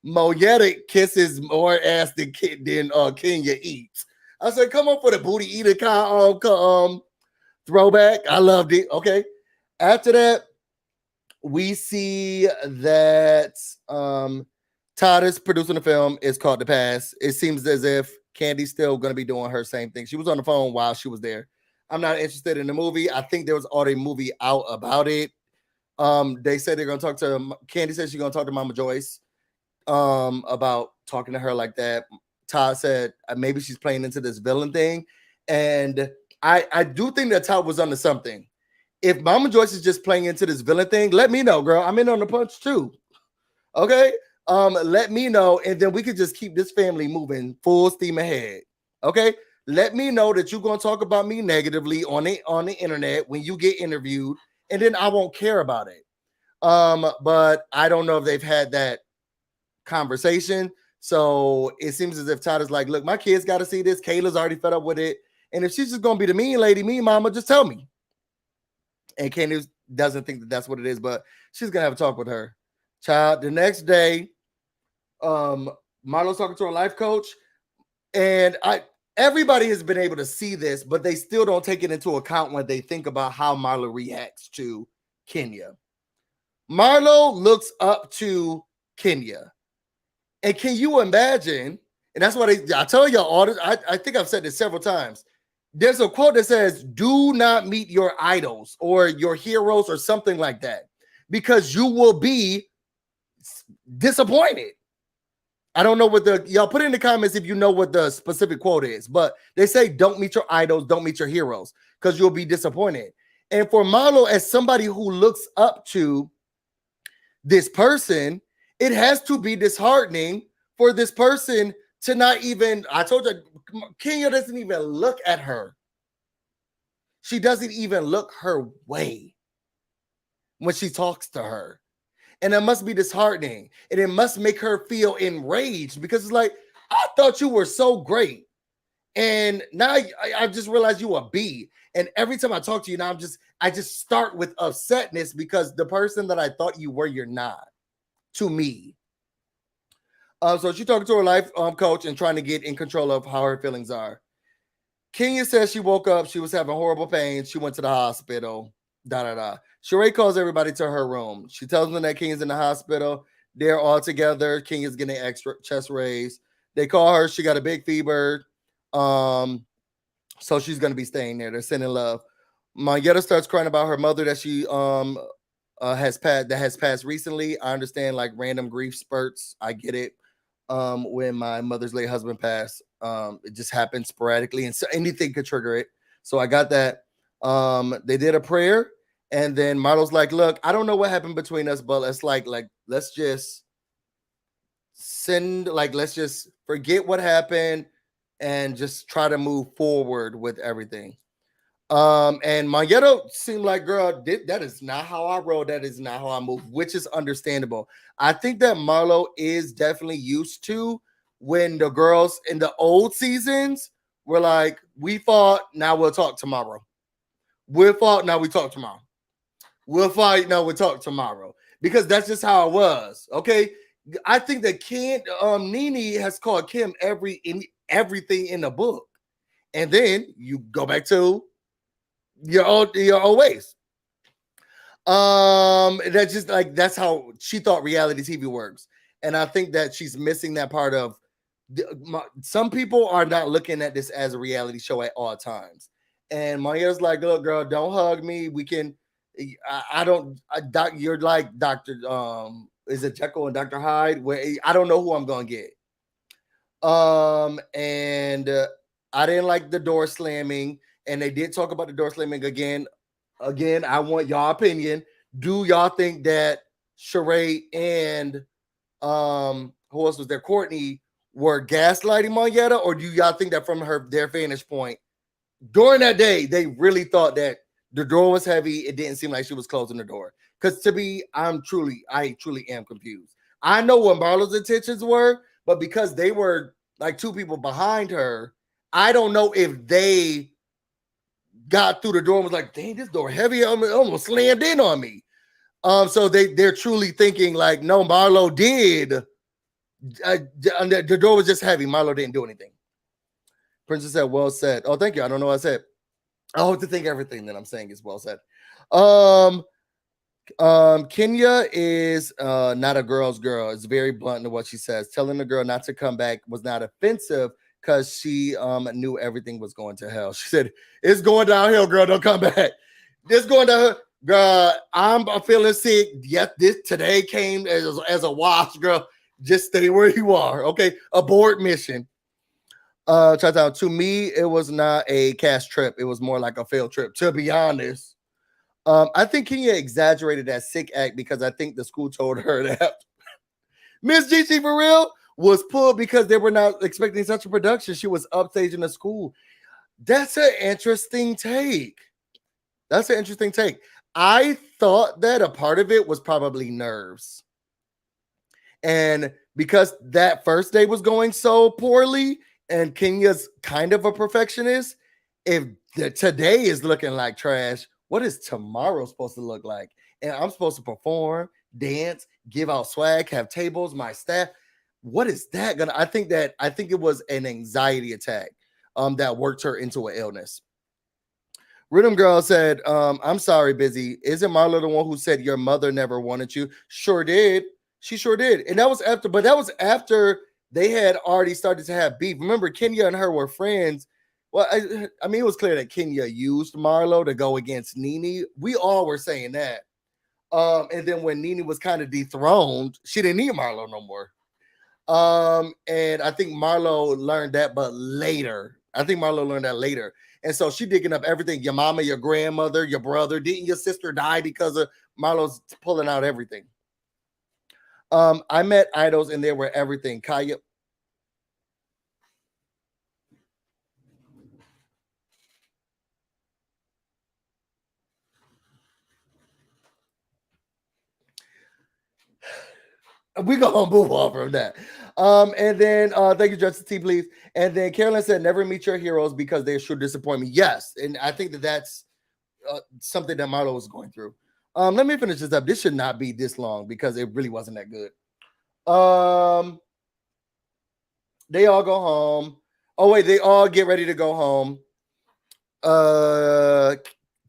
"Moyetic kisses more ass than Kenya eats." I said, "Come on for the booty eater throwback." I loved it. Okay. After that, we see that Todd is producing a film. It's called The Pass. It seems as if Candy's still going to be doing her same thing. She was on the phone while she was there. I'm not interested in the movie. I think there was already a movie out about it. They said they're gonna talk to Candy said she's gonna talk to Mama Joyce about talking to her like that. Todd said maybe she's playing into this villain thing. And I do think that Todd was onto something. If Mama Joyce is just playing into this villain thing, let me know, girl. I'm in on the punch too. Okay. Let me know, and then we could just keep this family moving full steam ahead. Okay. Let me know that you're gonna talk about me negatively on the internet when you get interviewed, and then I won't care about it. But I don't know if they've had that conversation. So it seems as if Todd is like, look, my kids got to see this. Kayla's already fed up with it. And if she's just going to be the mean lady, mean mama, just tell me. And Candace doesn't think that that's what it is, but she's going to have a talk with her. Child, the next day, Marlo's talking to her life coach. And everybody has been able to see this, but they still don't take it into account when they think about how Marlo reacts to Kenya. Marlo looks up to Kenya. And can you imagine? And that's what I tell y'all all this. I think I've said this several times. There's a quote that says, do not meet your idols or your heroes or something like that, because you will be disappointed. I don't know what y'all put in the comments if you know what the specific quote is, but they say don't meet your idols, don't meet your heroes, because you'll be disappointed. And for Marlo, as somebody who looks up to this person, it has to be disheartening for this person to not even, I told you, Kenya doesn't even look at her. She doesn't even look her way when she talks to her. And it must be disheartening. And it must make her feel enraged, because it's like, I thought you were so great. And now I just realized you a B. And every time I talk to you now, I just start with upsetness, because the person that I thought you were, you're not to me. So she's talking to her life coach and trying to get in control of how her feelings are. Kenya says she woke up, she was having horrible pain. She went to the hospital. Sheree calls everybody to her room. She tells them that Kenya's in the hospital. They're all together. Kenya's getting extra chest raised. They call her. She got a big fever. So she's going to be staying there. They're sending love. Mayetta starts crying about her mother that she has passed recently. I understand, like, random grief spurts. I get it. When my mother's late husband passed, it just happened sporadically, and so anything could trigger it. So I got that. They did a prayer, and then Marlo's like, look, I don't know what happened between us, but let's just let's just forget what happened and just try to move forward with everything. And Mayetta seemed like, girl, that is not how I roll. That is not how I move, which is understandable. I think that Marlo is definitely used to when the girls in the old seasons were like, we fought, now we'll talk tomorrow. We'll fight, now we talk tomorrow. We'll fight, now we'll talk tomorrow. Because that's just how it was. Okay. I think that Nene has called Kim everything in the book. And then you go back to your old ways. That's just like, that's how she thought reality TV works. And I think that she's missing that part of some people are not looking at this as a reality show at all times. And Maya's like, look, girl, don't hug me. We can, you're like Dr. Is it Jekyll and Dr. Hyde? Where I don't know who I'm going to get. And I didn't like the door slamming. And they did talk about the door slamming again. Again, I want y'all opinion. Do y'all think that Sheree and who else was there? Courtney were gaslighting Mayetta, or do y'all think that from their vantage point during that day they really thought that the door was heavy? It didn't seem like she was closing the door. Because I truly am confused. I know what Marlo's intentions were, but because they were like two people behind her, I don't know if they got through the door and was like, dang, this door heavy, almost slammed in on me. So they're truly thinking like, no, Marlo did. The door was just heavy. Marlo didn't do anything. Princess said, well said. Oh, thank you. I don't know what I said. I hope to think everything that I'm saying is well said. Kenya is not a girl's girl. It's very blunt in what she says. Telling the girl not to come back was not offensive because she knew everything was going to hell. She said, it's going downhill, girl. Don't come back. It's going down. Girl, I'm feeling sick. Yet this today came as a wash, girl. Just stay where you are. Okay. Abort mission. Check out. To me, it was not a cash trip. It was more like a failed trip, to be honest. I think Kenya exaggerated that sick act because I think the school told her that Miss Gigi for real was pulled because they were not expecting such a production. She was upstaging the school. That's an interesting take. That's an interesting take. I thought that a part of it was probably nerves. And because that first day was going so poorly, and Kenya's kind of a perfectionist, if today is looking like trash, what is tomorrow supposed to look like? And I'm supposed to perform, dance, give out swag, have tables, my staff. What is that gonna? I think it was an anxiety attack that worked her into an illness. Rhythm Girl said, I'm sorry, Busy. Isn't Marlo the one who said your mother never wanted you? Sure did. She sure did. And that was after they had already started to have beef. Remember, Kenya and her were friends. Well, I mean, it was clear that Kenya used Marlo to go against Nene. We all were saying that. And then when Nene was kind of dethroned, she didn't need Marlo no more. And I think Marlo learned that, but later. I think Marlo learned that later. And so she digging up everything. Your mama, your grandmother, your brother. Didn't your sister die because of Marlo's pulling out everything? I met idols and they were everything. Kaya. We're gonna move on from that. And then thank you, Justice T, please. And then Carolyn said, never meet your heroes because they should disappoint me. Yes, and I think that's something that Marlo was going through. Let me finish this up. This should not be this long because it really wasn't that good. They all go home. Oh, wait, they all get ready to go home.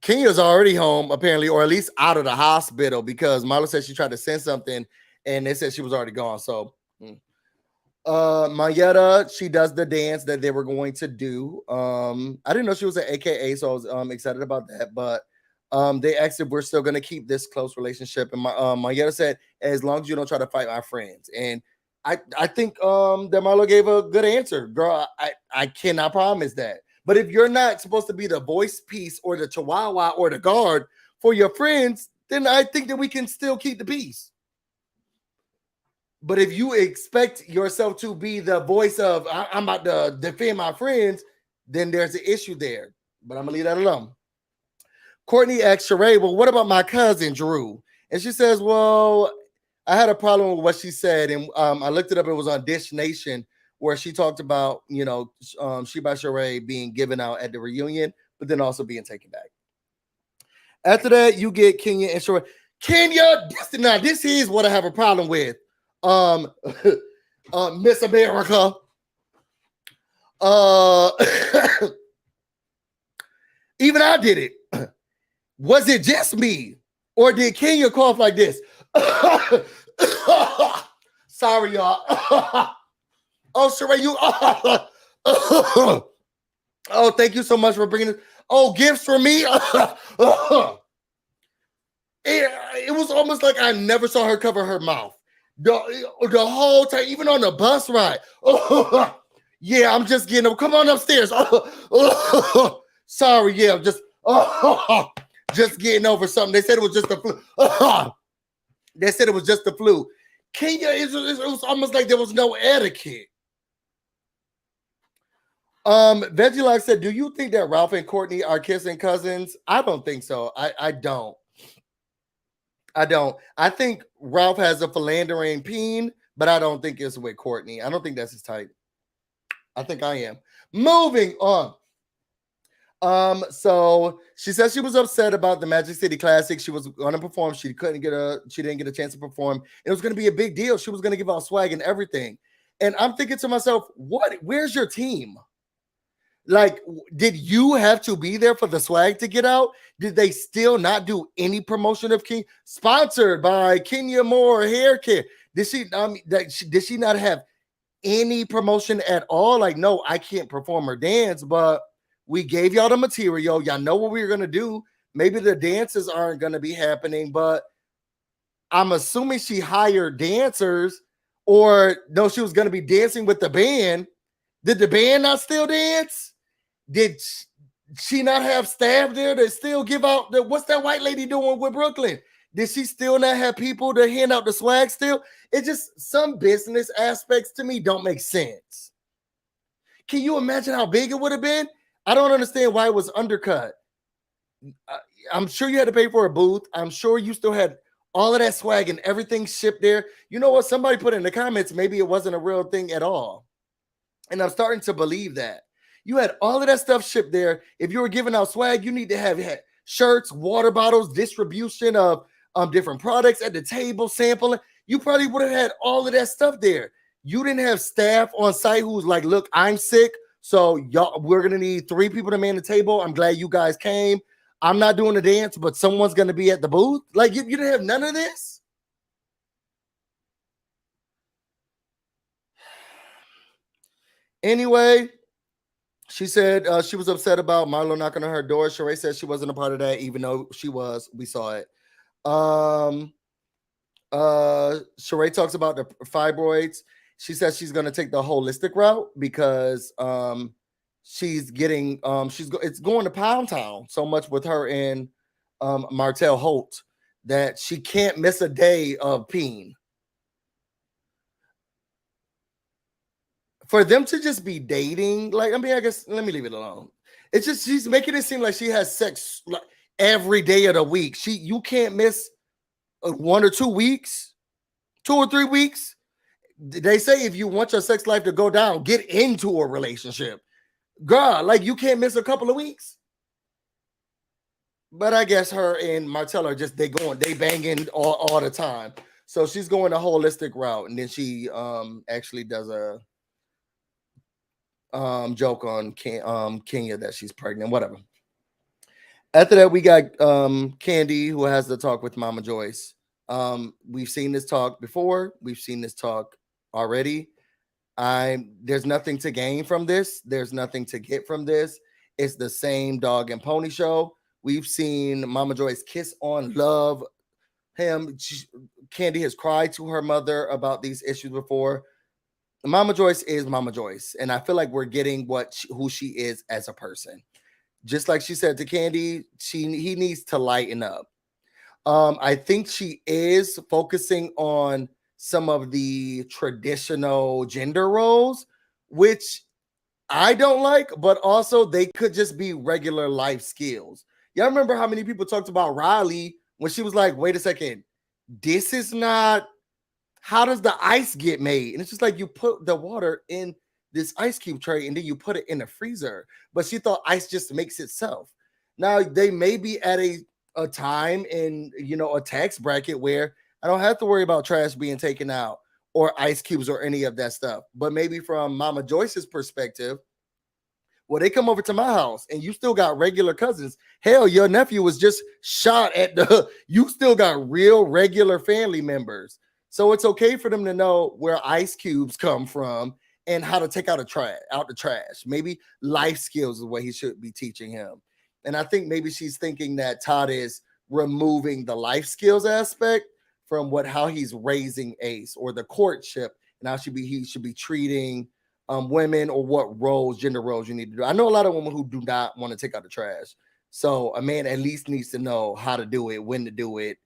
Kenya's already home, apparently, or at least out of the hospital because Marlo said she tried to send something and they said she was already gone. So Mayetta, she does the dance that they were going to do. I didn't know she was an AKA, so I was excited about that. But they asked if we're still going to keep this close relationship, and Mayetta said, as long as you don't try to fight my friends. And I think that Marlo gave a good answer. Girl, I cannot promise that. But if you're not supposed to be the voice piece or the chihuahua or the guard for your friends, then I think that we can still keep the peace. But if you expect yourself to be the voice of I'm about to defend my friends, then there's an issue there. But I'm gonna leave that alone. Courtney asked Sheree, well, what about my cousin Drew? And she says, well, I had a problem with what she said, and I looked it up. It was on Dish Nation where she talked about, she by Sheree being given out at the reunion, but then also being taken back. After that, you get Kenya and Sheree. Kenya, this is what I have a problem with. Miss America. Even I did it. Was it just me? Or did Kenya cough like this? Sorry, y'all. Oh, Sheree, you. Oh, thank you so much for bringing it. Oh, gifts for me. It was almost like I never saw her cover her mouth. The whole time, even on the bus ride. Yeah, I'm just getting. Come on upstairs. Sorry, yeah, I'm just getting over something. They said it was just the flu. They said it was just the flu. Kenya, it was almost like there was no etiquette. Veggie Lock said, do you think that Ralph and Courtney are kissing cousins? I don't think so. I don't. I think Ralph has a philandering peen, but I don't think it's with Courtney. I don't think that's his type. I think I am. Moving on. So she said she was upset about the Magic City Classic. She was going to perform. She didn't get a chance to perform. It was going to be a big deal. She was going to give out swag and everything. And I'm thinking to myself, where's your team? Like, did you have to be there for the swag to get out? Did they still not do any promotion of King? Sponsored by Kenya Moore Hair Care. Did she not have any promotion at all? Like, no, I can't perform or dance, but we gave y'all the material. Y'all know what we were gonna do. Maybe the dances aren't going to be happening, but I'm assuming she hired dancers, or no, she was going to be dancing with the band. Did the band not still dance? Did she not have staff there to still give out the, what's that white lady doing with Brooklyn? Did she still not have people to hand out the swag still? It just, some business aspects to me don't make sense. Can you imagine how big it would have been? I don't understand why it was undercut. I'm sure you had to pay for a booth. I'm sure you still had all of that swag and everything shipped there. You know what? Somebody put in the comments, maybe it wasn't a real thing at all. And I'm starting to believe that. You had all of that stuff shipped there. If you were giving out swag, you need to have shirts, water bottles, distribution of different products at the table, sampling. You probably would have had all of that stuff there. You didn't have staff on site who's like, look, I'm sick, so y'all, we're going to need 3 people to man the table. I'm glad you guys came. I'm not doing the dance, but someone's going to be at the booth. Like, you didn't have none of this? Anyway, she said she was upset about Marlo knocking on her door. Sheree said she wasn't a part of that, even though she was. We saw it. Sheree talks about the fibroids. She says she's going to take the holistic route because she's getting it's going to Pound Town so much with her and Martell Holt that she can't miss a day of peeing. For them to just be dating, like, I mean, I guess let me leave it alone. It's just she's making it seem like she has sex like every day of the week. You can't miss 1 or 2 weeks, 2 or 3 weeks. They say if you want your sex life to go down, get into a relationship. God, like, you can't miss a couple of weeks. But I guess her and Martell are just, they banging all the time. So she's going a holistic route, and then she actually does a joke on Kenya that she's pregnant, whatever. After that, we got Candy, who has the talk with Mama Joyce. We've seen this talk before. We've seen this talk already. There's nothing to gain from this. There's nothing to get from this. It's the same dog and pony show. We've seen Mama Joyce kiss on love him. Candy has cried to her mother about these issues before. Mama Joyce is Mama Joyce, and I feel like we're getting who she is as a person. Just like she said to Candy, he needs to lighten up. I think she is focusing on some of the traditional gender roles, which I don't like, but also they could just be regular life skills. Y'all remember how many people talked about Riley when she was like, wait a second, this is not, how does the ice get made? And it's just like, you put the water in this ice cube tray and then you put it in the freezer. But she thought ice just makes itself. Now they may be at a time in, a tax bracket where I don't have to worry about trash being taken out or ice cubes or any of that stuff. But maybe from Mama Joyce's perspective, well, they come over to my house and you still got regular cousins. Hell, your nephew was just shot you still got real regular family members. So it's okay for them to know where ice cubes come from and how to take out the trash. Maybe life skills is what he should be teaching him. And I think maybe she's thinking that Todd is removing the life skills aspect from how he's raising Ace or the courtship, and how he should be treating women, or what gender roles you need to do. I know a lot of women who do not want to take out the trash. So a man at least needs to know how to do it, when to do it,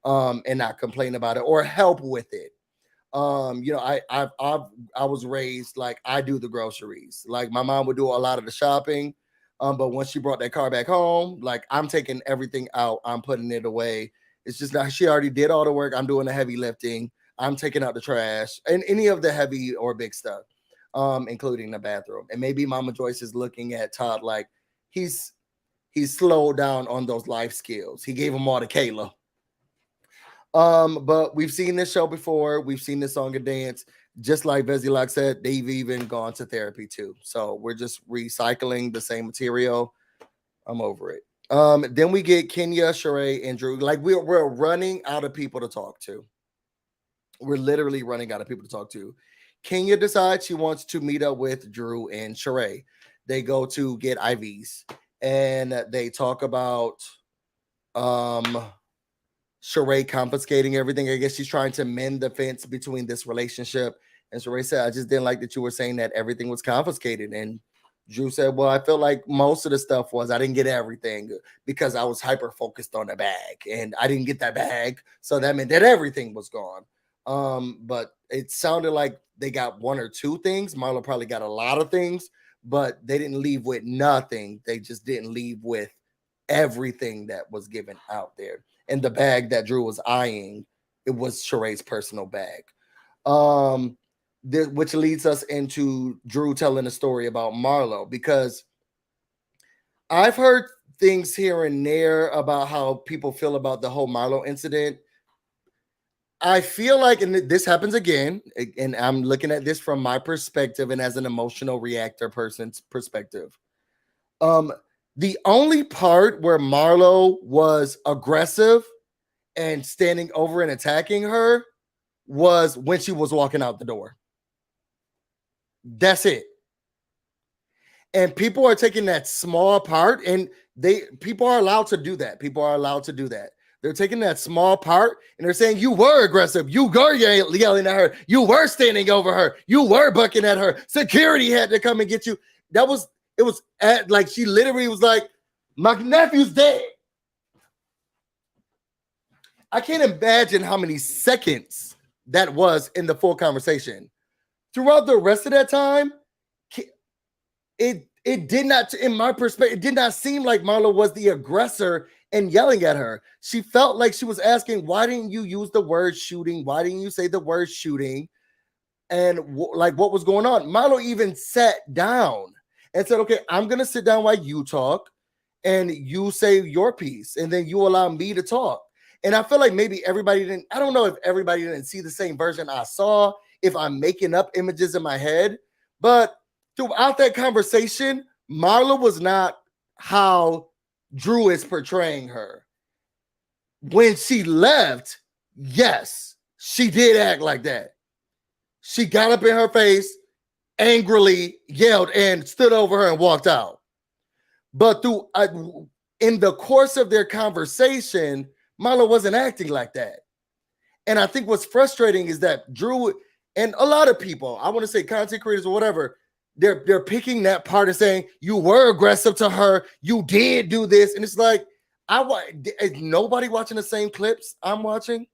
and not complain about it or help with it. I was raised like I do the groceries. Like my mom would do a lot of the shopping. But once she brought that car back home, like I'm taking everything out, I'm putting it away. It's just not, she already did all the work. I'm doing the heavy lifting. I'm taking out the trash and any of the heavy or big stuff, including the bathroom. And maybe Mama Joyce is looking at Todd like he's slowed down on those life skills. He gave them all to Kayla. But we've seen this show before. We've seen this song and dance. Just like Vesilak said, they've even gone to therapy too. So we're just recycling the same material. I'm over it. Then we get Kenya, Sheree, and Drew. Like we're running out of people to talk to. We're literally running out of people to talk to. Kenya decides she wants to meet up with Drew and Sheree. They go to get IVs and they talk about Sheree confiscating everything. I guess she's trying to mend the fence between this relationship. And Sheree said, I just didn't like that you were saying that everything was confiscated. And Drew said, well, I feel like most of the stuff was, I didn't get everything because I was hyper focused on the bag and I didn't get that bag. So that meant that everything was gone. But it sounded like they got one or two things. Marlo probably got a lot of things, but they didn't leave with nothing. They just didn't leave with everything that was given out there. And the bag that Drew was eyeing, it was Sheree's personal bag. Which leads us into Drew telling a story about Marlo, because I've heard things here and there about how people feel about the whole Marlo incident. I feel like, and this happens again, and I'm looking at this from my perspective and as an emotional reactor person's perspective. The only part where Marlo was aggressive and standing over and attacking her was when she was walking out the door. That's it. And people are taking that small part, and people are allowed to do that. People are allowed to do that. They're taking that small part and they're saying, you were aggressive. You were yelling at her. You were standing over her. You were bucking at her. Security had to come and get you. It was like she literally was like, my nephew's dead. I can't imagine how many seconds that was in the full conversation. Throughout the rest of that time, it did not, in my perspective, it did not seem like Marlo was the aggressor and yelling at her. She felt like she was asking, why didn't you use the word shooting? Why didn't you say the word shooting? And like, what was going on? Marlo even sat down and said, okay, I'm going to sit down while you talk and you say your piece, and then you allow me to talk. And I feel like maybe everybody didn't, I don't know if everybody didn't see the same version I saw, if I'm making up images in my head, but throughout that conversation, Marlo was not how Drew is portraying her. When she left, yes, she did act like that. She got up in her face, angrily yelled, and stood over her and walked out. But in the course of their conversation, Marlo wasn't acting like that. And I think what's frustrating is that Drew and a lot of people, I want to say content creators or whatever, they're picking that part and saying, you were aggressive to her, you did do this. And it's like, is nobody watching the same clips I'm watching?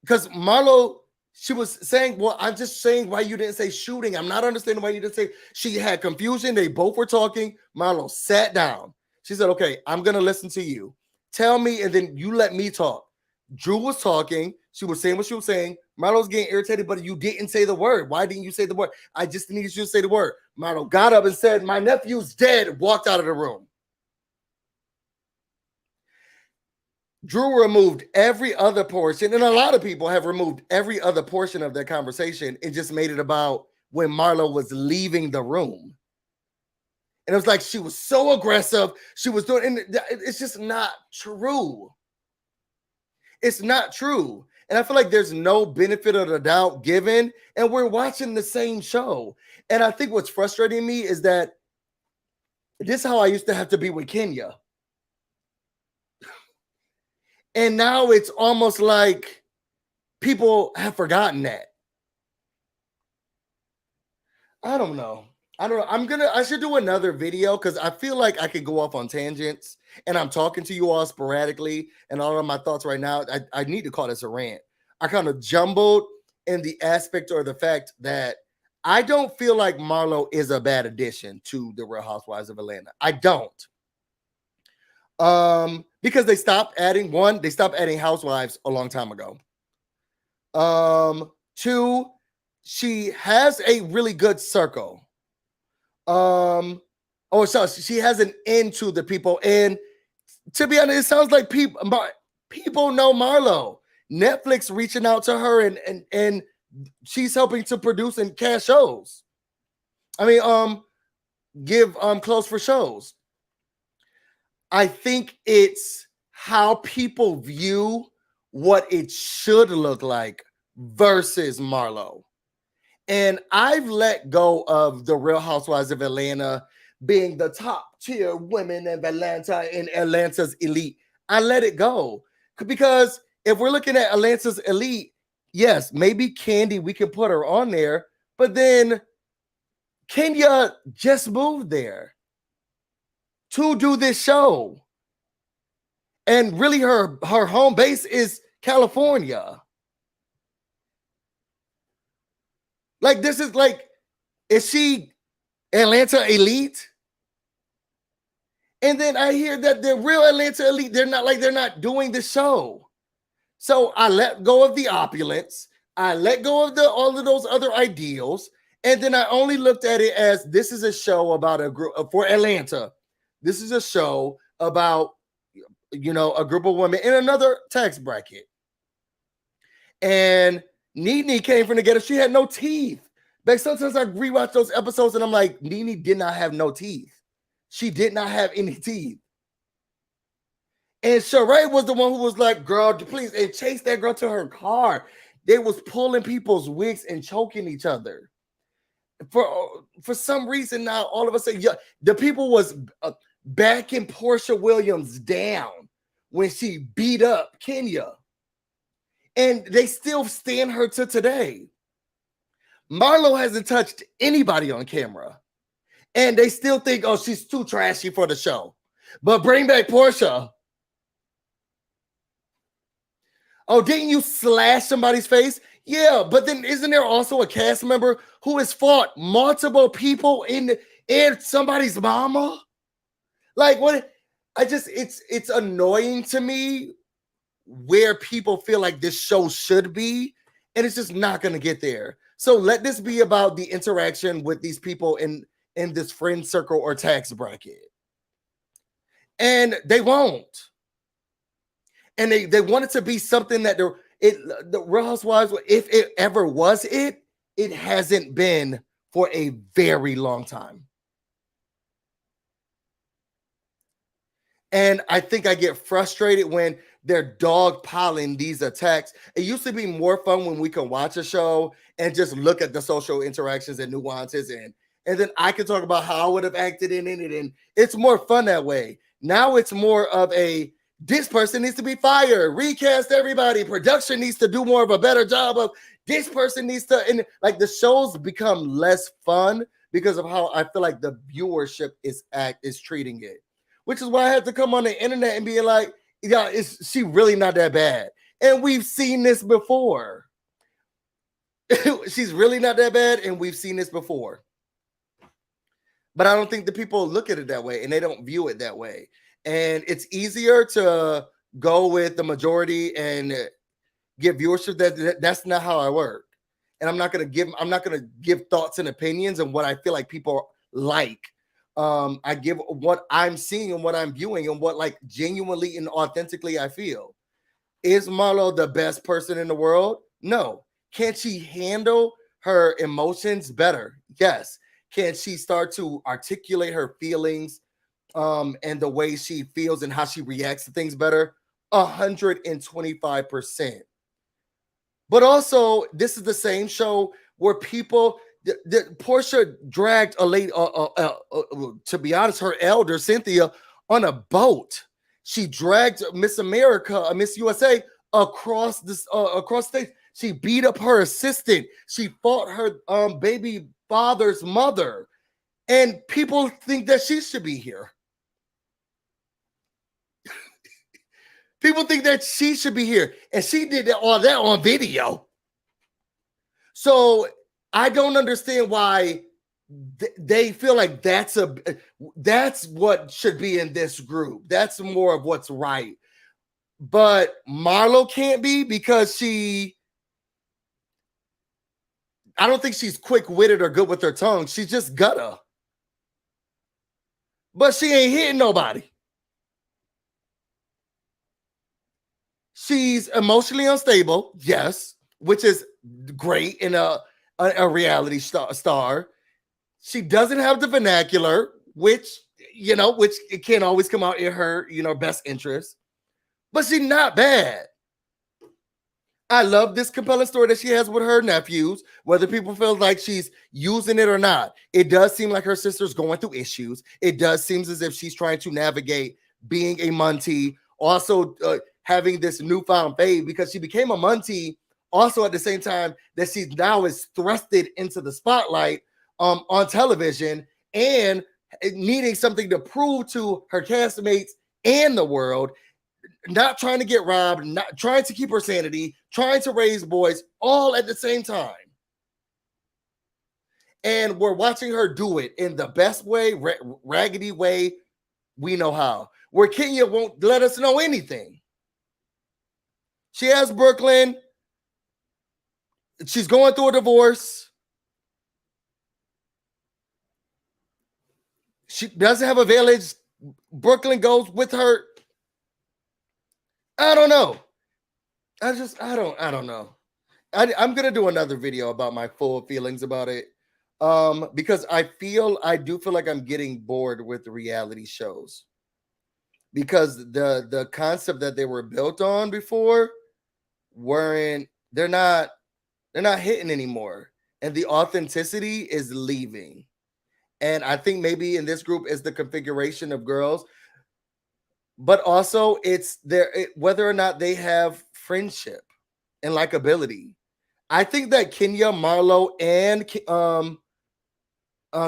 Because Marlo, she was saying, well, I'm just saying why you didn't say shooting. I'm not understanding why you didn't say. She had confusion. They both were talking. Marlo sat down. She said, okay, I'm going to listen to you. Tell me, and then you let me talk. Drew was talking. She was saying what she was saying. Marlo's getting irritated, but you didn't say the word. Why didn't you say the word? I just needed you to say the word. Marlo got up and said, my nephew's dead, walked out of the room. Drew removed every other portion, and a lot of people have removed every other portion of their conversation and just made it about when Marlo was leaving the room. And it was like she was so aggressive. She was doing, and it's just not true. It's not true. And I feel like there's no benefit of the doubt given, and we're watching the same show. And I think what's frustrating me is that this is how I used to have to be with Kenya. And now it's almost like people have forgotten that. I don't know. I should do another video because I feel like I could go off on tangents, and I'm talking to you all sporadically, and all of my thoughts right now, I need to call this a rant. I kind of jumbled in the aspect or the fact that I don't feel like Marlo is a bad addition to the Real Housewives of Atlanta. I don't. Because they stopped adding Housewives a long time ago. Two, she has a really good circle. So she has an end to the people, and to be honest, it sounds like people know Marlo. Netflix reaching out to her, and she's helping to produce and cast shows. I mean, give clothes for shows. I think it's how people view what it should look like versus Marlo. And I've let go of the Real Housewives of Atlanta being the top tier women of Atlanta in Atlanta's elite. I let it go because if we're looking at Atlanta's elite, yes, maybe Candy, we can put her on there, but then Kenya just moved there to do this show. And really her home base is California. Like, this is like, is she Atlanta elite? And then I hear that the real Atlanta elite, they're not doing the show. So I let go of the opulence. I let go of all of those other ideals. And then I only looked at it as this is a show about a group for Atlanta. This is a show about, a group of women in another tax bracket. And Nene came from the ghetto. She had no teeth. Like, sometimes I rewatch those episodes and I'm like, Nene did not have no teeth. She did not have any teeth. And Sheree was the one who was like, girl, please, and chased that girl to her car. They was pulling people's wigs and choking each other. For some reason now, all of a sudden, the people was backing Portia Williams down when she beat up Kenya. And they still stand her to today. Marlo hasn't touched anybody on camera. And they still think, oh, she's too trashy for the show. But bring back Portia. Oh, didn't you slash somebody's face? Yeah, but then isn't there also a cast member who has fought multiple people and somebody's mama? Like, what? It's annoying to me where people feel like this show should be, and it's just not going to get there. So let this be about the interaction with these people in this friend circle or tax bracket. And they won't. And they want it to be something that the Real Housewives, if it ever was it hasn't been for a very long time. And I think I get frustrated when they're dogpiling these attacks. It used to be more fun when we can watch a show and just look at the social interactions and nuances, and then I can talk about how I would have acted in it, and it's more fun that way. Now it's more of this person needs to be fired, recast everybody, production needs to do more of a better job of this person needs to, and like the shows become less fun because of how I feel like the viewership is treating it. Which is why I had to come on the internet and be like, yeah, is she really not that bad? And we've seen this before. She's really not that bad, and we've seen this before. But I don't think the people look at it that way, and they don't view it that way. And it's easier to go with the majority and give viewership. That's not how I work. And I'm not gonna give thoughts and opinions on what I feel like people like. I give what I'm seeing and what I'm viewing and what like genuinely and authentically I feel. Is Marlo the best person in the world? No. Can she handle her emotions better? Yes. Can she start to articulate her feelings and the way she feels and how she reacts to things better? 125%. But also, this is the same show where people Portia dragged a lady, to be honest, her elder Cynthia on a boat. She dragged Miss America, Miss USA across state. She beat up her assistant. She fought her baby father's mother, and people think that she should be here. People think that she should be here, and she did all that on video. So I don't understand why they feel like that's what should be in this group. That's more of what's right. But Marlo can't be because I don't think she's quick-witted or good with her tongue. She's just gutter. But she ain't hitting nobody. She's emotionally unstable, yes, which is great in a reality star. She doesn't have the vernacular, which it can't always come out in her, best interest. But she's not bad. I love this compelling story that she has with her nephews, whether people feel like she's using it or not. It does seem like her sister's going through issues. It does seem as if she's trying to navigate being a Muntie, also having this newfound fame because she became a Muntie. Also, at the same time that she now is thrusted into the spotlight on television and needing something to prove to her castmates and the world, not trying to get robbed, not trying to keep her sanity, trying to raise boys all at the same time. And we're watching her do it in the best way, raggedy way we know how. Where Kenya won't let us know anything. She has Brooklyn. She's going through a divorce. She doesn't have a village. Brooklyn goes with her. I don't know. I don't know. I'm gonna do another video about my full feelings about it. Because I do feel like I'm getting bored with the reality shows. Because the concept that they were built on before they're not hitting anymore. And the authenticity is leaving. And I think maybe in this group is the configuration of girls, but also it's whether or not they have friendship and likability. I think that Kenya, Marlo, and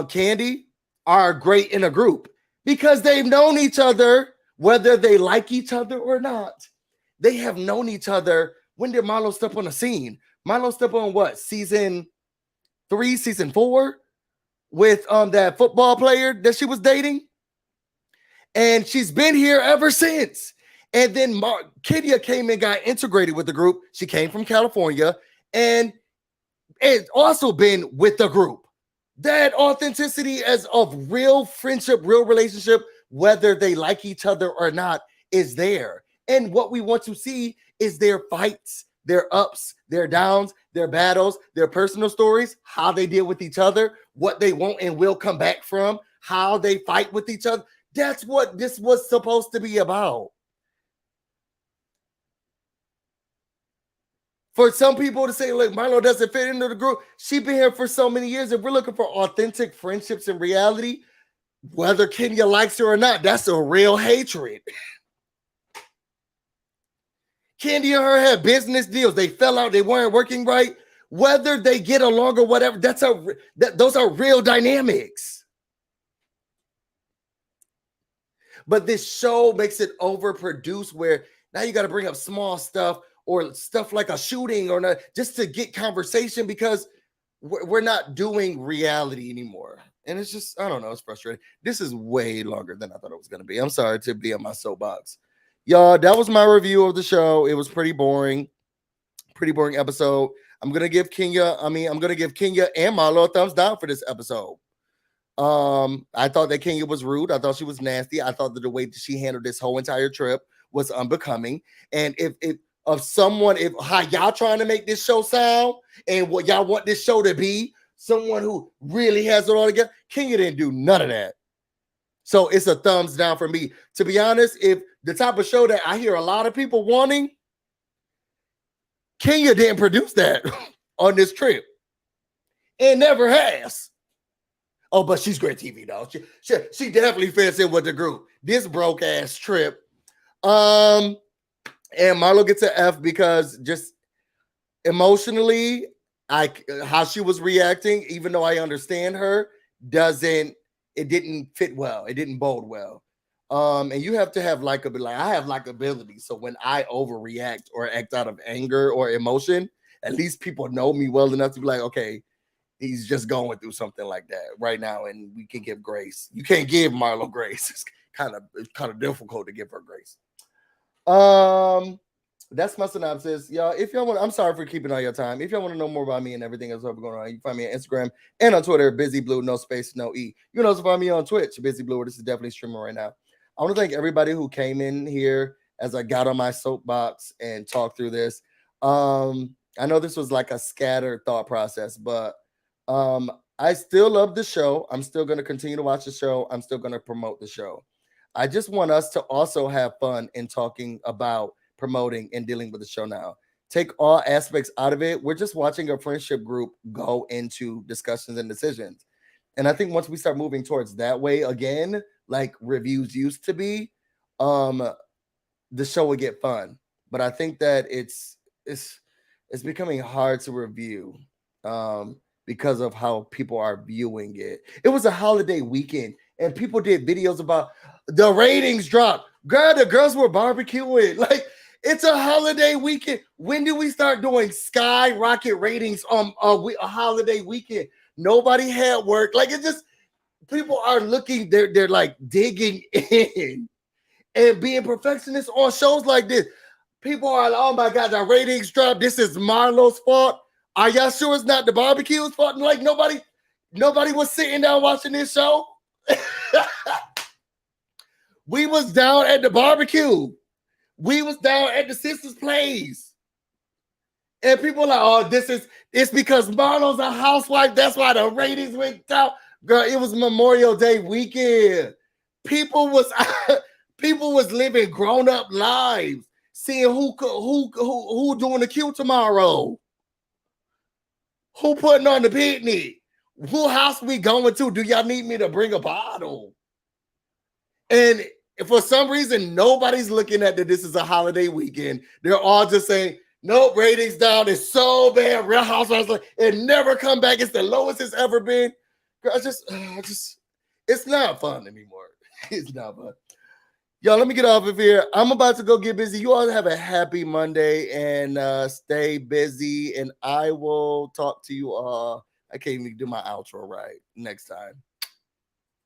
Candy are great in a group because they've known each other, whether they like each other or not. They have known each other. When did Marlo step on the scene? Marlo step on what? Season 3, season 4? With that football player that she was dating, and she's been here ever since. And then Kenya came and got integrated with the group. She came from California and it's also been with the group. That authenticity as of real friendship, real relationship, whether they like each other or not, is there. And what we want to see is their fights, their ups, their downs, their battles, their personal stories, how they deal with each other, what they won't and will come back from, how they fight with each other. That's what this was supposed to be about. For some people to say, look, Marlo doesn't fit into the group. She's been here for so many years. If we're looking for authentic friendships and reality, whether Kenya likes her or not, that's a real hatred. Candy and her had business deals. They fell out. They weren't working right. Whether they get along or whatever, those are real dynamics. But this show makes it overproduced where now you got to bring up small stuff or stuff like a shooting or not, just to get conversation because we're not doing reality anymore. And it's just, I don't know, it's frustrating. This is way longer than I thought it was going to be. I'm sorry to be on my soapbox. Y'all, that was my review of the show. It was pretty boring episode. I'm gonna give Kenya and Marlo a thumbs down for this episode. I thought that Kenya was rude. I thought she was nasty. I thought that the way that she handled this whole entire trip was unbecoming. And if how y'all trying to make this show sound and what y'all want this show to be, someone who really has it all together, Kenya didn't do none of that. So it's a thumbs down for me. To be honest, if the type of show that I hear a lot of people wanting, Kenya didn't produce that on this trip. It never has. Oh, but she's great TV, though. She definitely fits in with the group. This broke ass trip. And Marlo gets an F because just emotionally, how she was reacting, even though I understand her, it didn't fit well. It didn't bode well. And you have to have likability. I have likability. So when I overreact or act out of anger or emotion, at least people know me well enough to be like, okay, he's just going through something like that right now, and we can give grace. You can't give Marlo grace. It's kind of difficult to give her grace. That's my synopsis, y'all. If y'all want, I'm sorry for keeping all your time. If y'all want to know more about me and everything else going on, you can find me on Instagram and on Twitter, BusyBlu, no space, no E. You can also find me on Twitch, BusyBlu, where this is definitely streaming right now. I want to thank everybody who came in here as I got on my soapbox and talked through this. I know this was like a scattered thought process, but I still love the show. I'm still going to continue to watch the show. I'm still going to promote the show. I just want us to also have fun in talking about promoting and dealing with the show now. take all aspects out of it. We're just watching a friendship group go into discussions and decisions. And I think once we start moving towards that way again, like reviews used to be, um, the show will get fun. But I think that it's becoming hard to review because of how people are viewing it. It was a holiday weekend, and people did videos about the ratings drop. Girl, the girls were barbecuing. Like, it's a holiday weekend. When do we start doing skyrocket ratings on a holiday weekend? Nobody had work. Like, it's just people are looking. They're like digging in and being perfectionists on shows like this. People are like, oh my God, the ratings dropped. This is Marlo's fault. Are y'all sure it's not the barbecue's fault? Like, nobody was sitting down watching this show. We was down at the barbecue. We was down at the sisters' place. And people are like, oh, it's because Marlo's a housewife. That's why the ratings went down. Girl, it was Memorial Day weekend. People was living grown-up lives, seeing who doing the Q tomorrow, who putting on the picnic, who house we going to. Do y'all need me to bring a bottle? And for some reason, nobody's looking at that this is a holiday weekend. They're all just saying, nope, ratings down. It's so bad. Real Housewives, like, it never come back. It's the lowest it's ever been. Girl, it's not fun anymore. It's not fun. Y'all, let me get off of here. I'm about to go get busy. You all have a happy Monday and stay busy. And I will talk to you all. I can't even do my outro right next time.